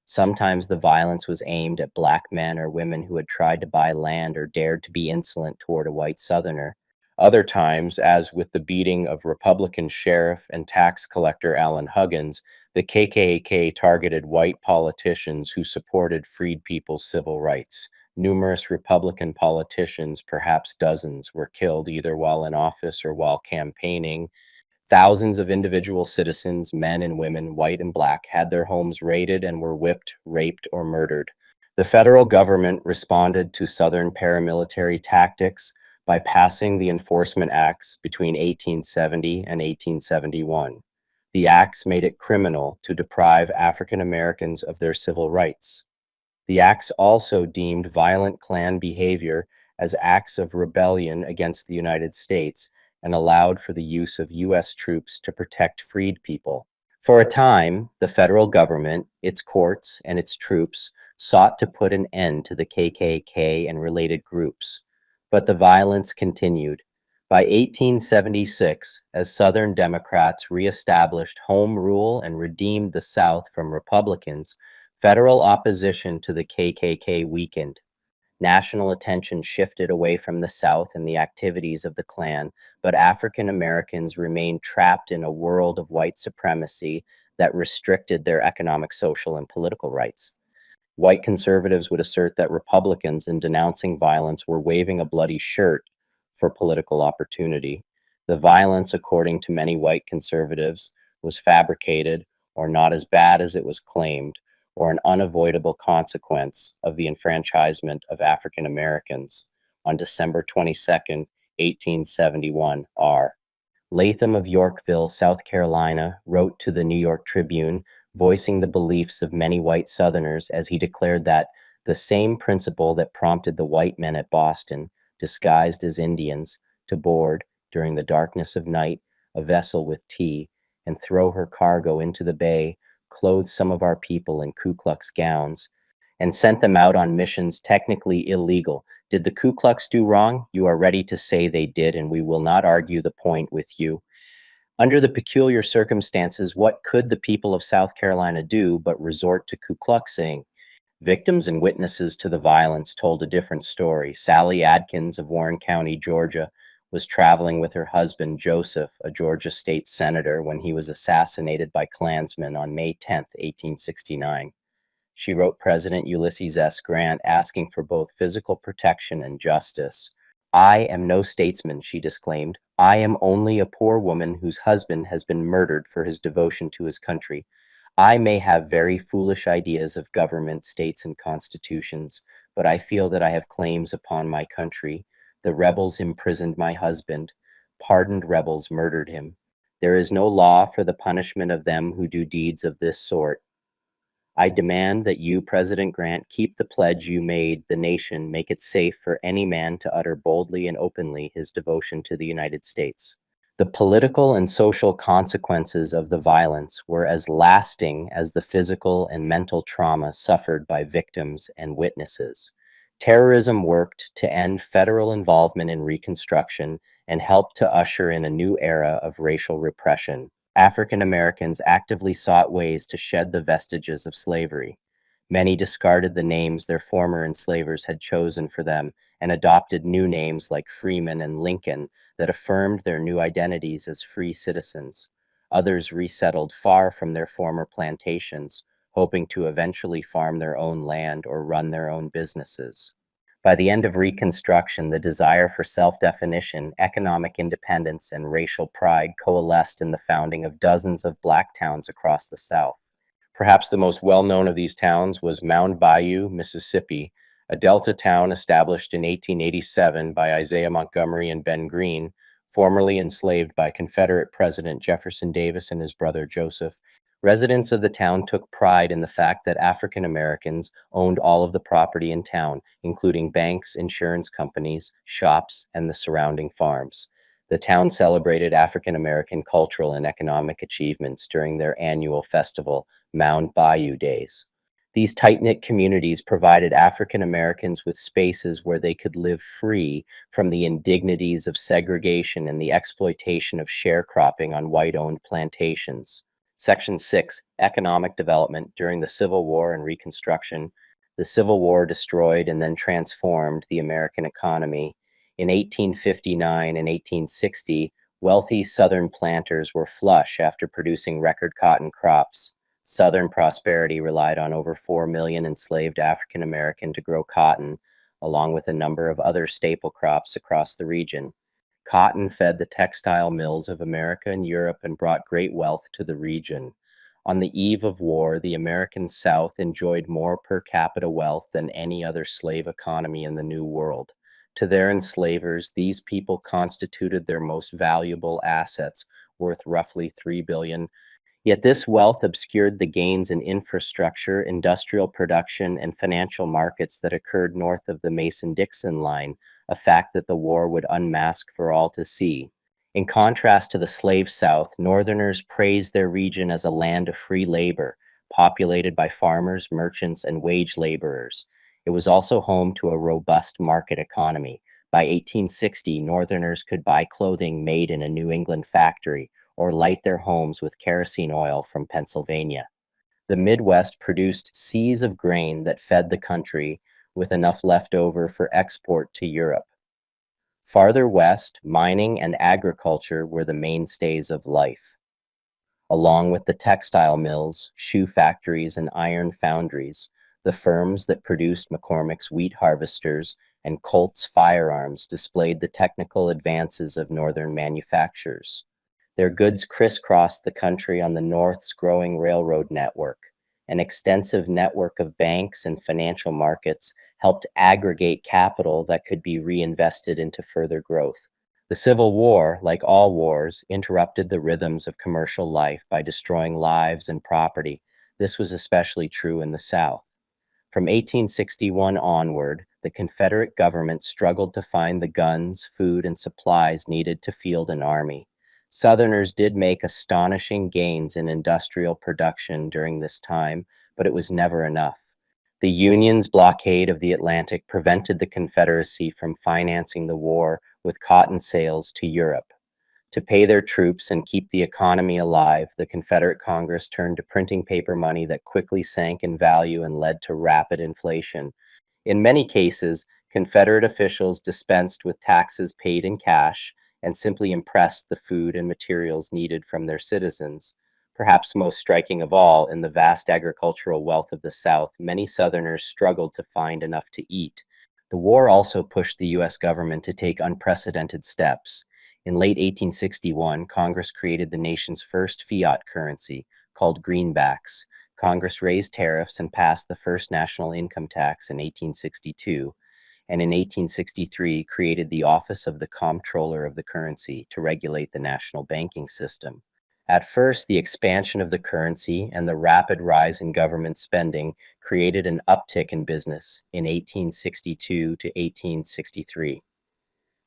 Sometimes the violence was aimed at black men or women who had tried to buy land or dared to be insolent toward a white Southerner. Other times, as with the beating of Republican sheriff and tax collector Allen Huggins, the KKK targeted white politicians who supported freed people's civil rights. Numerous Republican politicians, perhaps dozens, were killed either while in office or while campaigning. Thousands of individual citizens, men and women, white and black, had their homes raided and were whipped, raped, or murdered. The federal government responded to Southern paramilitary tactics by passing the Enforcement Acts between 1870 and 1871. The acts made it criminal to deprive African Americans of their civil rights. The acts also deemed violent Klan behavior as acts of rebellion against the United States and allowed for the use of U.S. troops to protect freed people. For a time, the federal government, its courts, and its troops sought to put an end to the KKK and related groups, but the violence continued. By 1876, as Southern Democrats reestablished home rule and redeemed the South from Republicans, federal opposition to the KKK weakened. National attention shifted away from the South and the activities of the Klan, but African Americans remained trapped in a world of white supremacy that restricted their economic, social, and political rights. White conservatives would assert that Republicans, in denouncing violence, were waving a bloody shirt for political opportunity. The violence, according to many white conservatives, was fabricated or not as bad as it was claimed, or an unavoidable consequence of the enfranchisement of African Americans on December 22nd, 1871. R. Latham of Yorkville, South Carolina, wrote to the New York Tribune, voicing the beliefs of many white Southerners as he declared that the same principle that prompted the white men at Boston, disguised as Indians, to board, during the darkness of night, a vessel with tea, and throw her cargo into the bay, clothed some of our people in Ku Klux gowns, and sent them out on missions technically illegal. Did the Ku Klux do wrong? You are ready to say they did, and we will not argue the point with you. Under the peculiar circumstances, what could the people of South Carolina do but resort to Ku Kluxing? Victims and witnesses to the violence told a different story. Sally Adkins of Warren County, Georgia, was traveling with her husband, Joseph, a Georgia state senator, when he was assassinated by Klansmen on May 10th, 1869. She wrote President Ulysses S. Grant asking for both physical protection and justice. I am no statesman, she disclaimed. I am only a poor woman whose husband has been murdered for his devotion to his country. I may have very foolish ideas of government, states, and constitutions, but I feel that I have claims upon my country. The rebels imprisoned my husband. Pardoned rebels murdered him. There is no law for the punishment of them who do deeds of this sort. I demand that you, President Grant, keep the pledge you made the nation, make it safe for any man to utter boldly and openly his devotion to the United States. The political and social consequences of the violence were as lasting as the physical and mental trauma suffered by victims and witnesses. Terrorism worked to end federal involvement in Reconstruction and helped to usher in a new era of racial repression. African Americans actively sought ways to shed the vestiges of slavery. Many discarded the names their former enslavers had chosen for them and adopted new names like Freeman and Lincoln that affirmed their new identities as free citizens. Others resettled far from their former plantations, hoping to eventually farm their own land or run their own businesses. By the end of Reconstruction, the desire for self-definition, economic independence, and racial pride coalesced in the founding of dozens of black towns across the South. Perhaps the most well-known of these towns was Mound Bayou, Mississippi, a delta town established in 1887 by Isaiah Montgomery and Ben Greene, formerly enslaved by Confederate President Jefferson Davis and his brother Joseph. Residents of the town took pride in the fact that African Americans owned all of the property in town, including banks, insurance companies, shops, and the surrounding farms. The town celebrated African American cultural and economic achievements during their annual festival, Mound Bayou Days. These tight-knit communities provided African Americans with spaces where they could live free from the indignities of segregation and the exploitation of sharecropping on white-owned plantations. Section 6, Economic Development during the Civil War and Reconstruction. The Civil War destroyed and then transformed the American economy. In 1859 and 1860, wealthy Southern planters were flush after producing record cotton crops. Southern prosperity relied on over 4 million enslaved African Americans to grow cotton, along with a number of other staple crops across the region. Cotton fed the textile mills of America and Europe and brought great wealth to the region. On the eve of war, the American South enjoyed more per capita wealth than any other slave economy in the New World. To their enslavers, these people constituted their most valuable assets, worth roughly $3 billion. Yet this wealth obscured the gains in infrastructure, industrial production, and financial markets that occurred north of the Mason-Dixon line, a fact that the war would unmask for all to see. In contrast to the slave South, Northerners praised their region as a land of free labor, populated by farmers, merchants, and wage laborers. It was also home to a robust market economy. By 1860, Northerners could buy clothing made in a New England factory or light their homes with kerosene oil from Pennsylvania. The Midwest produced seas of grain that fed the country, with enough left over for export to Europe. Farther west, mining and agriculture were the mainstays of life. Along with the textile mills, shoe factories, and iron foundries, the firms that produced McCormick's wheat harvesters and Colt's firearms displayed the technical advances of northern manufacturers. Their goods crisscrossed the country on the North's growing railroad network. An extensive network of banks and financial markets helped aggregate capital that could be reinvested into further growth. The Civil War, like all wars, interrupted the rhythms of commercial life by destroying lives and property. This was especially true in the South. From 1861 onward, the Confederate government struggled to find the guns, food, and supplies needed to field an army. Southerners did make astonishing gains in industrial production during this time, but it was never enough. The Union's blockade of the Atlantic prevented the Confederacy from financing the war with cotton sales to Europe. To pay their troops and keep the economy alive, the Confederate Congress turned to printing paper money that quickly sank in value and led to rapid inflation. In many cases, Confederate officials dispensed with taxes paid in cash and simply impressed the food and materials needed from their citizens. Perhaps most striking of all, in the vast agricultural wealth of the South, many Southerners struggled to find enough to eat. The war also pushed the U.S. government to take unprecedented steps. In late 1861, Congress created the nation's first fiat currency, called greenbacks. Congress raised tariffs and passed the first national income tax in 1862, and in 1863 created the Office of the Comptroller of the Currency to regulate the national banking system. At first, the expansion of the currency and the rapid rise in government spending created an uptick in business in 1862 to 1863.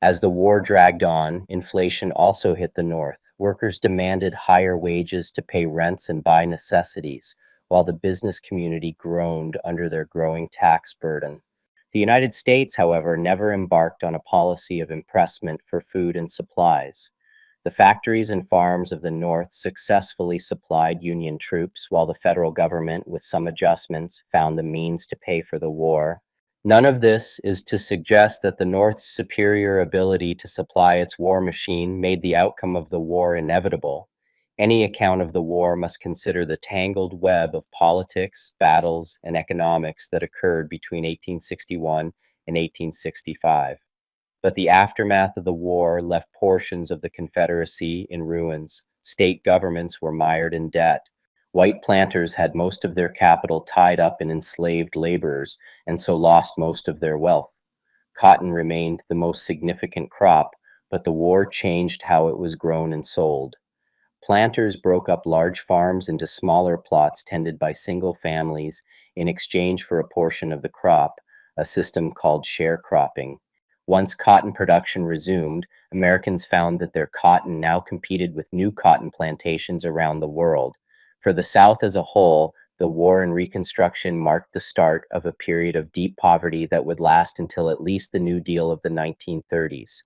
As the war dragged on, inflation also hit the North. Workers demanded higher wages to pay rents and buy necessities, while the business community groaned under their growing tax burden. The United States, however, never embarked on a policy of impressment for food and supplies. The factories and farms of the North successfully supplied Union troops, while the federal government, with some adjustments, found the means to pay for the war. None of this is to suggest that the North's superior ability to supply its war machine made the outcome of the war inevitable. Any account of the war must consider the tangled web of politics, battles, and economics that occurred between 1861 and 1865. But the aftermath of the war left portions of the Confederacy in ruins. State governments were mired in debt. White planters had most of their capital tied up in enslaved laborers, and so lost most of their wealth. Cotton remained the most significant crop, but the war changed how it was grown and sold. Planters broke up large farms into smaller plots tended by single families in exchange for a portion of the crop, a system called sharecropping. Once cotton production resumed, Americans found that their cotton now competed with new cotton plantations around the world. For the South as a whole, the war and Reconstruction marked the start of a period of deep poverty that would last until at least the New Deal of the 1930s.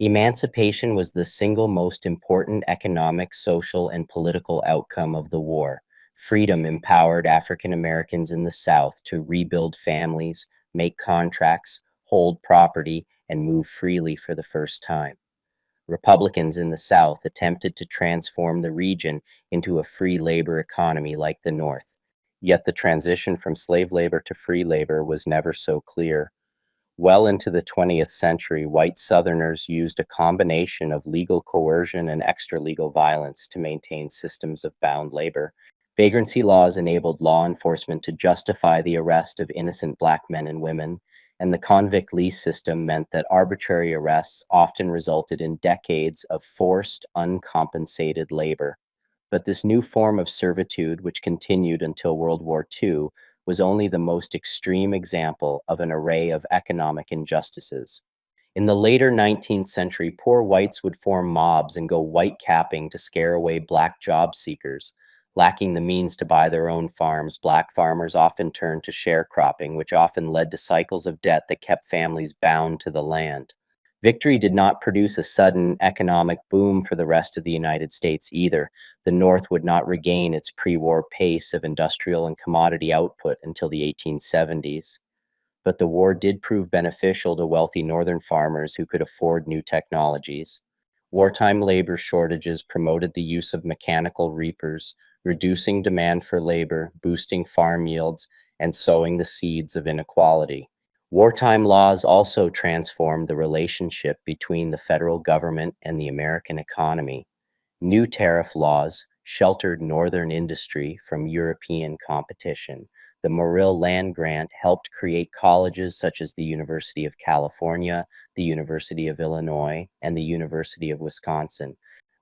Emancipation was the single most important economic, social, and political outcome of the war. Freedom empowered African Americans in the South to rebuild families, make contracts, hold property, and move freely for the first time. Republicans in the South attempted to transform the region into a free labor economy like the North. Yet the transition from slave labor to free labor was never so clear. Well into the 20th century, white Southerners used a combination of legal coercion and extra-legal violence to maintain systems of bound labor. Vagrancy laws enabled law enforcement to justify the arrest of innocent black men and women, and the convict lease system meant that arbitrary arrests often resulted in decades of forced, uncompensated labor. But this new form of servitude, which continued until World War II, was only the most extreme example of an array of economic injustices. In the later 19th century, poor whites would form mobs and go white-capping to scare away black job seekers. Lacking the means to buy their own farms, black farmers often turned to sharecropping, which often led to cycles of debt that kept families bound to the land. Victory did not produce a sudden economic boom for the rest of the United States either. The North would not regain its pre-war pace of industrial and commodity output until the 1870s. But the war did prove beneficial to wealthy northern farmers who could afford new technologies. Wartime labor shortages promoted the use of mechanical reapers, reducing demand for labor, boosting farm yields, and sowing the seeds of inequality. Wartime laws also transformed the relationship between the federal government and the American economy. New tariff laws sheltered northern industry from European competition. The Morrill Land Grant helped create colleges such as the University of California, the University of Illinois, and the University of Wisconsin.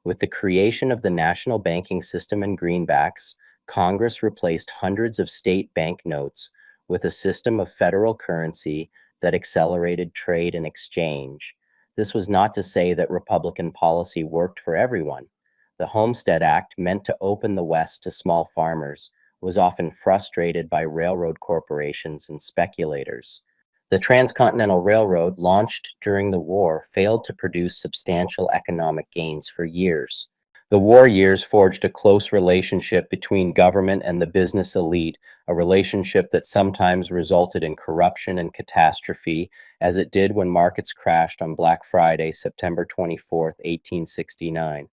With the creation of the national banking system and greenbacks, Congress replaced hundreds of state banknotes with a system of federal currency that accelerated trade and exchange. This was not to say that Republican policy worked for everyone. The Homestead Act, meant to open the West to small farmers, was often frustrated by railroad corporations and speculators. The Transcontinental Railroad, launched during the war, failed to produce substantial economic gains for years. The war years forged a close relationship between government and the business elite, a relationship that sometimes resulted in corruption and catastrophe, as it did when markets crashed on Black Friday, September 24, 1869.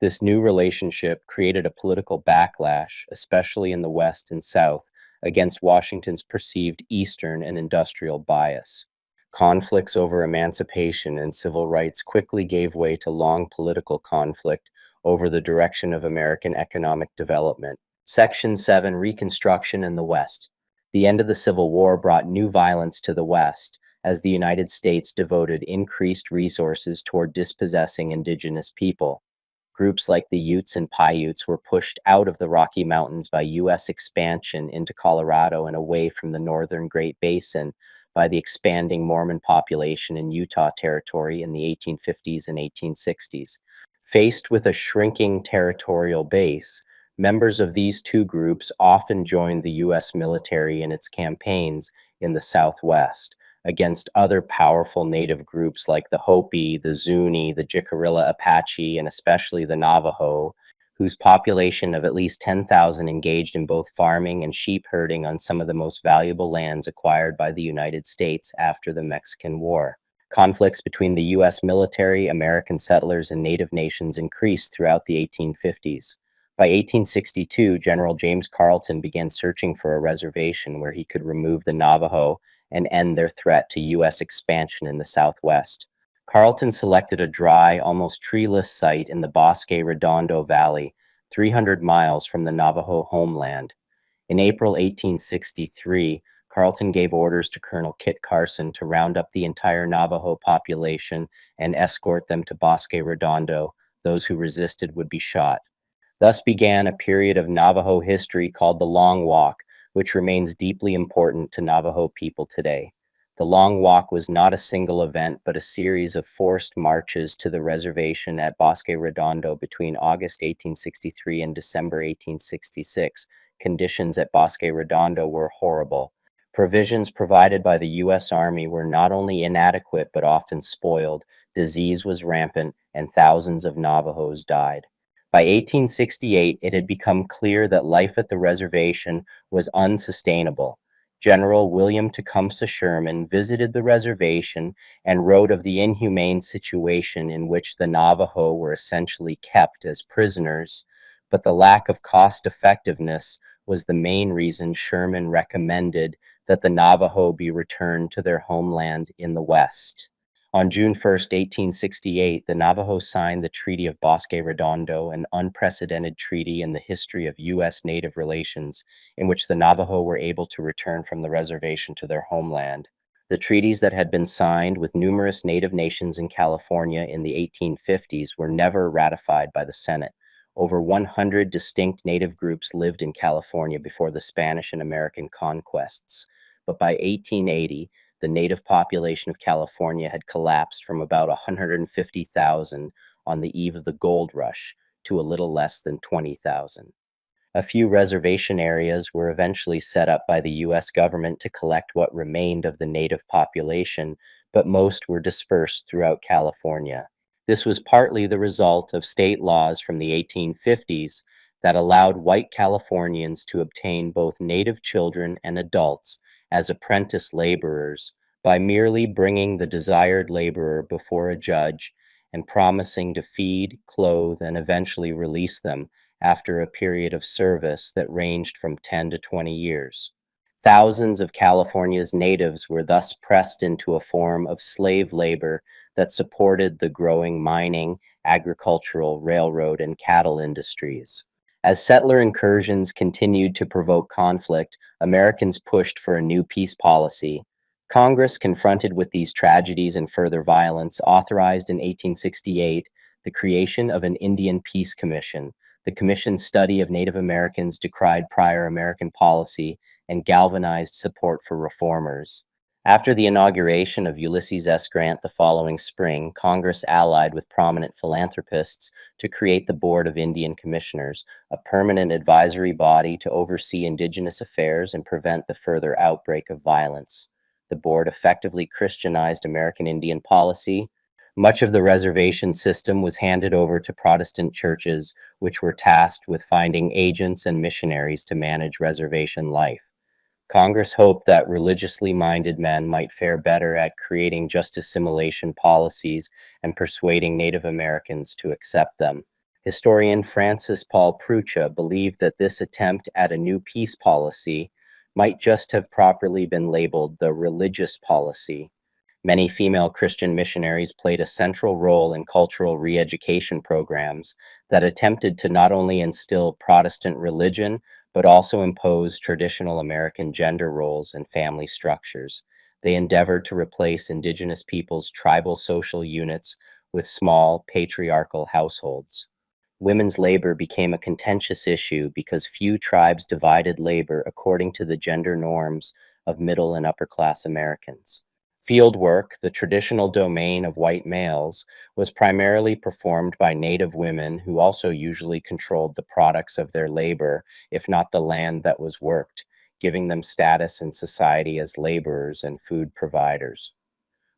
This new relationship created a political backlash, especially in the West and South, against Washington's perceived Eastern and industrial bias. Conflicts over emancipation and civil rights quickly gave way to long political conflict over the direction of American economic development. Section 7, Reconstruction in the West. The end of the Civil War brought new violence to the West, as the United States devoted increased resources toward dispossessing indigenous people. Groups like the Utes and Paiutes were pushed out of the Rocky Mountains by U.S. expansion into Colorado and away from the northern Great Basin by the expanding Mormon population in Utah Territory in the 1850s and 1860s. Faced with a shrinking territorial base, members of these two groups often joined the U.S. military in its campaigns in the Southwest against other powerful native groups like the Hopi, the Zuni, the Jicarilla Apache, and especially the Navajo, whose population of at least 10,000 engaged in both farming and sheep herding on some of the most valuable lands acquired by the United States after the Mexican War. Conflicts between the U.S. military, American settlers, and native nations increased throughout the 1850s. By 1862, General James Carleton began searching for a reservation where he could remove the Navajo and end their threat to U.S. expansion in the Southwest. Carleton selected a dry, almost treeless site in the Bosque Redondo Valley, 300 miles from the Navajo homeland. In April 1863, Carleton gave orders to Colonel Kit Carson to round up the entire Navajo population and escort them to Bosque Redondo. Those who resisted would be shot. Thus began a period of Navajo history called the Long Walk, which remains deeply important to Navajo people today. The Long Walk was not a single event, but a series of forced marches to the reservation at Bosque Redondo between August 1863 and December 1866. Conditions at Bosque Redondo were horrible. Provisions provided by the U.S. Army were not only inadequate but often spoiled. Disease was rampant, and thousands of Navajos died. By 1868, it had become clear that life at the reservation was unsustainable. General William Tecumseh Sherman visited the reservation and wrote of the inhumane situation in which the Navajo were essentially kept as prisoners, but the lack of cost effectiveness was the main reason Sherman recommended that the Navajo be returned to their homeland in the West. On June 1st, 1868, the Navajo signed the Treaty of Bosque Redondo, an unprecedented treaty in the history of U.S. Native relations, in which the Navajo were able to return from the reservation to their homeland. The treaties that had been signed with numerous Native nations in California in the 1850s were never ratified by the Senate. Over 100 distinct Native groups lived in California before the Spanish and American conquests, but by 1880, the Native population of California had collapsed from about 150,000 on the eve of the gold rush to a little less than 20,000. A few reservation areas were eventually set up by the U.S. government to collect what remained of the Native population, but most were dispersed throughout California. This was partly the result of state laws from the 1850s that allowed white Californians to obtain both Native children and adults as apprentice laborers by merely bringing the desired laborer before a judge and promising to feed, clothe, and eventually release them after a period of service that ranged from 10 to 20 years. Thousands of California's natives were thus pressed into a form of slave labor that supported the growing mining, agricultural, railroad, and cattle industries. As settler incursions continued to provoke conflict, Americans pushed for a new peace policy. Congress, confronted with these tragedies and further violence, authorized in 1868 the creation of an Indian Peace Commission. The commission's study of Native Americans decried prior American policy and galvanized support for reformers. After the inauguration of Ulysses S. Grant the following spring, Congress allied with prominent philanthropists to create the Board of Indian Commissioners, a permanent advisory body to oversee indigenous affairs and prevent the further outbreak of violence. The board effectively Christianized American Indian policy. Much of the reservation system was handed over to Protestant churches, which were tasked with finding agents and missionaries to manage reservation life. Congress hoped that religiously minded men might fare better at creating just assimilation policies and persuading Native Americans to accept them. Historian Francis Paul Prucha believed that this attempt at a new peace policy might just have properly been labeled the religious policy. Many female Christian missionaries played a central role in cultural re-education programs that attempted to not only instill Protestant religion, but also impose traditional American gender roles and family structures. They endeavored to replace indigenous peoples' tribal social units with small, patriarchal households. Women's labor became a contentious issue because few tribes divided labor according to the gender norms of middle and upper class Americans. Field work, the traditional domain of white males, was primarily performed by Native women who also usually controlled the products of their labor, if not the land that was worked, giving them status in society as laborers and food providers.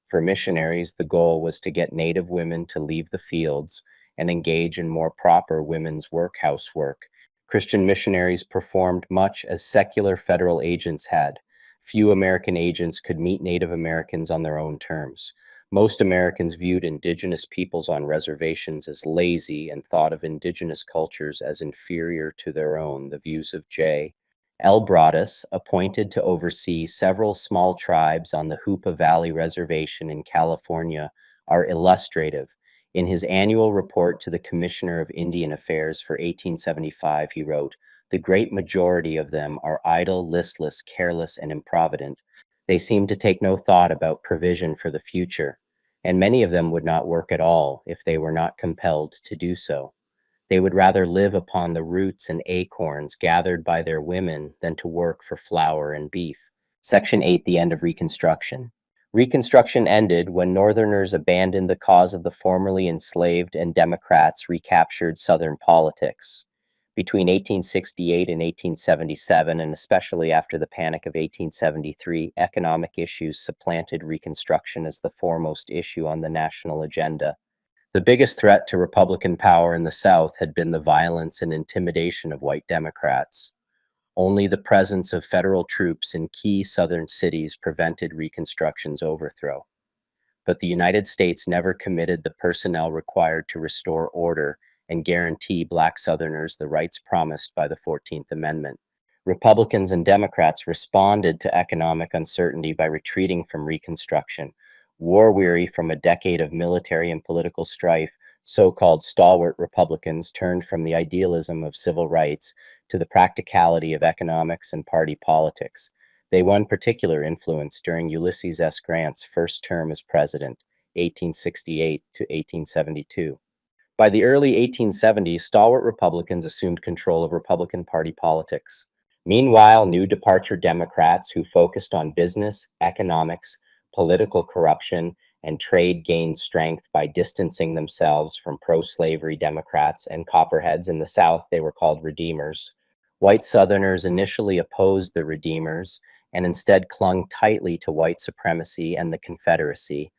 For missionaries, the goal was to get Native women to leave the fields and engage in more proper women's workhouse work. Christian missionaries performed much as secular federal agents had. Few American agents could meet Native Americans on their own terms. Most Americans viewed indigenous peoples on reservations as lazy and thought of indigenous cultures as inferior to their own. The views of J. L. Broadus, appointed to oversee several small tribes on the Hoopa Valley Reservation in California, are illustrative. In his annual report to the Commissioner of Indian Affairs for 1875, he wrote, "The great majority of them are idle, listless, careless, and improvident. They seem to take no thought about provision for the future, and many of them would not work at all if they were not compelled to do so. They would rather live upon the roots and acorns gathered by their women than to work for flour and beef." Section 8, the end of Reconstruction. Reconstruction ended when Northerners abandoned the cause of the formerly enslaved and Democrats recaptured Southern politics. Between 1868 and 1877, and especially after the Panic of 1873, economic issues supplanted Reconstruction as the foremost issue on the national agenda. The biggest threat to Republican power in the South had been the violence and intimidation of white Democrats. Only the presence of federal troops in key Southern cities prevented Reconstruction's overthrow. But the United States never committed the personnel required to restore order and guarantee Black Southerners the rights promised by the 14th Amendment. Republicans and Democrats responded to economic uncertainty by retreating from Reconstruction. War weary from a decade of military and political strife, so called stalwart Republicans turned from the idealism of civil rights to the practicality of economics and party politics. They won particular influence during Ulysses S. Grant's first term as president, 1868 to 1872. By the early 1870s, stalwart Republicans assumed control of Republican Party politics. Meanwhile, new departure Democrats who focused on business, economics, political corruption, and trade gained strength by distancing themselves from pro-slavery Democrats and Copperheads in the South. They were called Redeemers. White Southerners initially opposed the Redeemers and instead clung tightly to white supremacy and the Confederacy.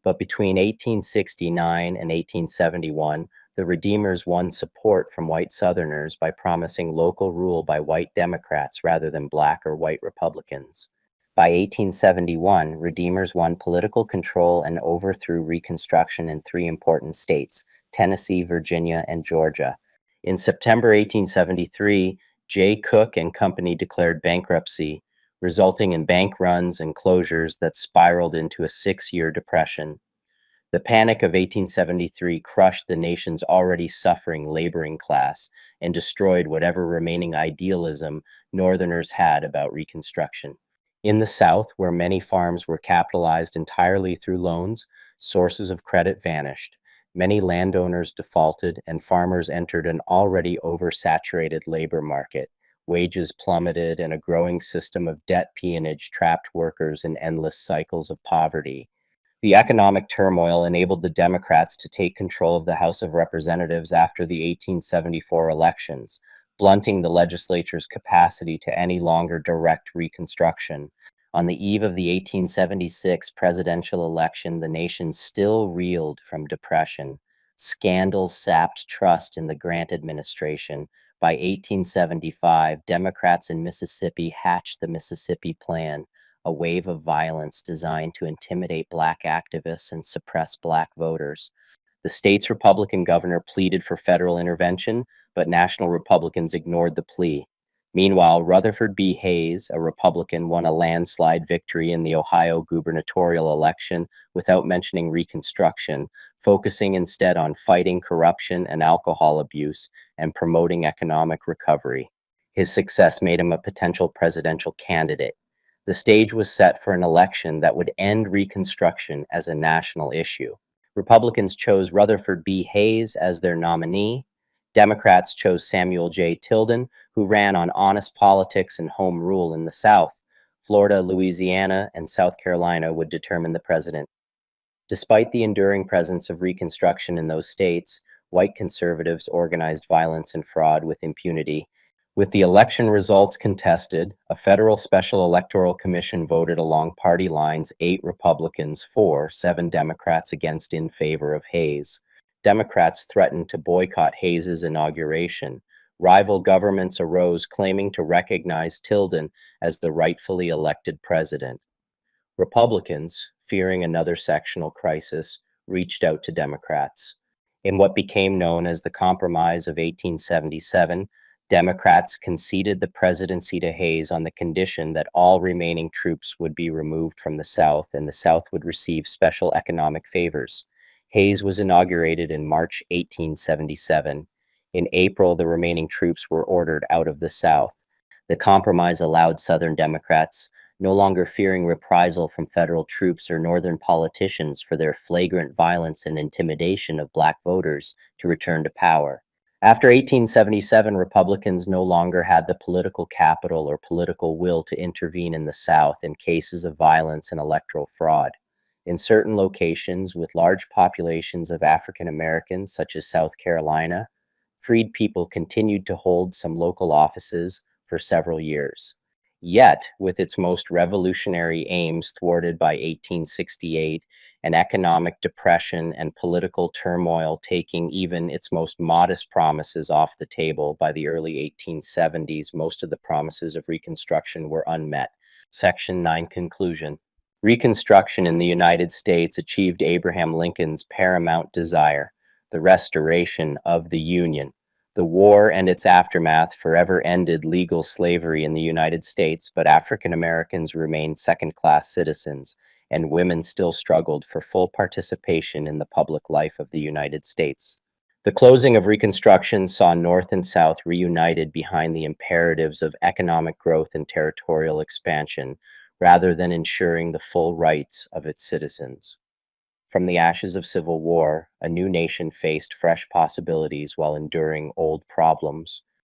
But between 1869 and 1871, the Redeemers won support from white Southerners by promising local rule by white Democrats rather than black or white Republicans. By 1871, Redeemers won political control and overthrew Reconstruction in three important states, Tennessee, Virginia, and Georgia. In September 1873, Jay Cooke and Company declared bankruptcy, resulting in bank runs and closures that spiraled into a 6-year depression. The Panic of 1873 crushed the nation's already suffering laboring class and destroyed whatever remaining idealism Northerners had about Reconstruction. In the South, where many farms were capitalized entirely through loans, sources of credit vanished. Many landowners defaulted, and farmers entered an already oversaturated labor market. Wages plummeted, and a growing system of debt peonage trapped workers in endless cycles of poverty. The economic turmoil enabled the Democrats to take control of the House of Representatives after the 1874 elections, blunting the legislature's capacity to any longer direct Reconstruction. On the eve of the 1876 presidential election, the nation still reeled from depression. Scandals sapped trust in the Grant administration. By 1875, Democrats in Mississippi hatched the Mississippi Plan, a wave of violence designed to intimidate black activists and suppress black voters. The state's Republican governor pleaded for federal intervention, but national Republicans ignored the plea. Meanwhile, Rutherford B. Hayes, a Republican, won a landslide victory in the Ohio gubernatorial election without mentioning Reconstruction, focusing instead on fighting corruption and alcohol abuse and promoting economic recovery. His success made him a potential presidential candidate. The stage was set for an election that would end Reconstruction as a national issue. Republicans chose Rutherford B. Hayes as their nominee. Democrats chose Samuel J. Tilden, who ran on honest politics and home rule in the South. Florida, Louisiana, and South Carolina would determine the president. Despite the enduring presence of Reconstruction in those states, white conservatives organized violence and fraud with impunity. With the election results contested, a federal special electoral commission voted along party lines 8 Republicans for, 7 Democrats against in favor of Hayes. Democrats threatened to boycott Hayes's inauguration. Rival governments arose claiming to recognize Tilden as the rightfully elected president. Republicans, fearing another sectional crisis, reached out to Democrats. In what became known as the Compromise of 1877, Democrats conceded the presidency to Hayes on the condition that all remaining troops would be removed from the South and the South would receive special economic favors. Hayes was inaugurated in March 1877. In April, the remaining troops were ordered out of the South. The compromise allowed Southern Democrats, no longer fearing reprisal from federal troops or Northern politicians for their flagrant violence and intimidation of black voters, to return to power. After 1877, Republicans no longer had the political capital or political will to intervene in the South in cases of violence and electoral fraud. In certain locations with large populations of African Americans, such as South Carolina, freed people continued to hold some local offices for several years. Yet, with its most revolutionary aims thwarted by 1868, and economic depression and political turmoil taking even its most modest promises off the table by the early 1870s, most of the promises of Reconstruction were unmet. Section 9 Conclusion. Reconstruction in the United States achieved Abraham Lincoln's paramount desire, the restoration of the Union. The war and its aftermath forever ended legal slavery in the United States, but African Americans remained second-class citizens, and women still struggled for full participation in the public life of the United States. The closing of Reconstruction saw North and South reunited behind the imperatives of economic growth and territorial expansion, rather than ensuring the full rights of its citizens. From the ashes of civil war, a new nation faced fresh possibilities while enduring old problems.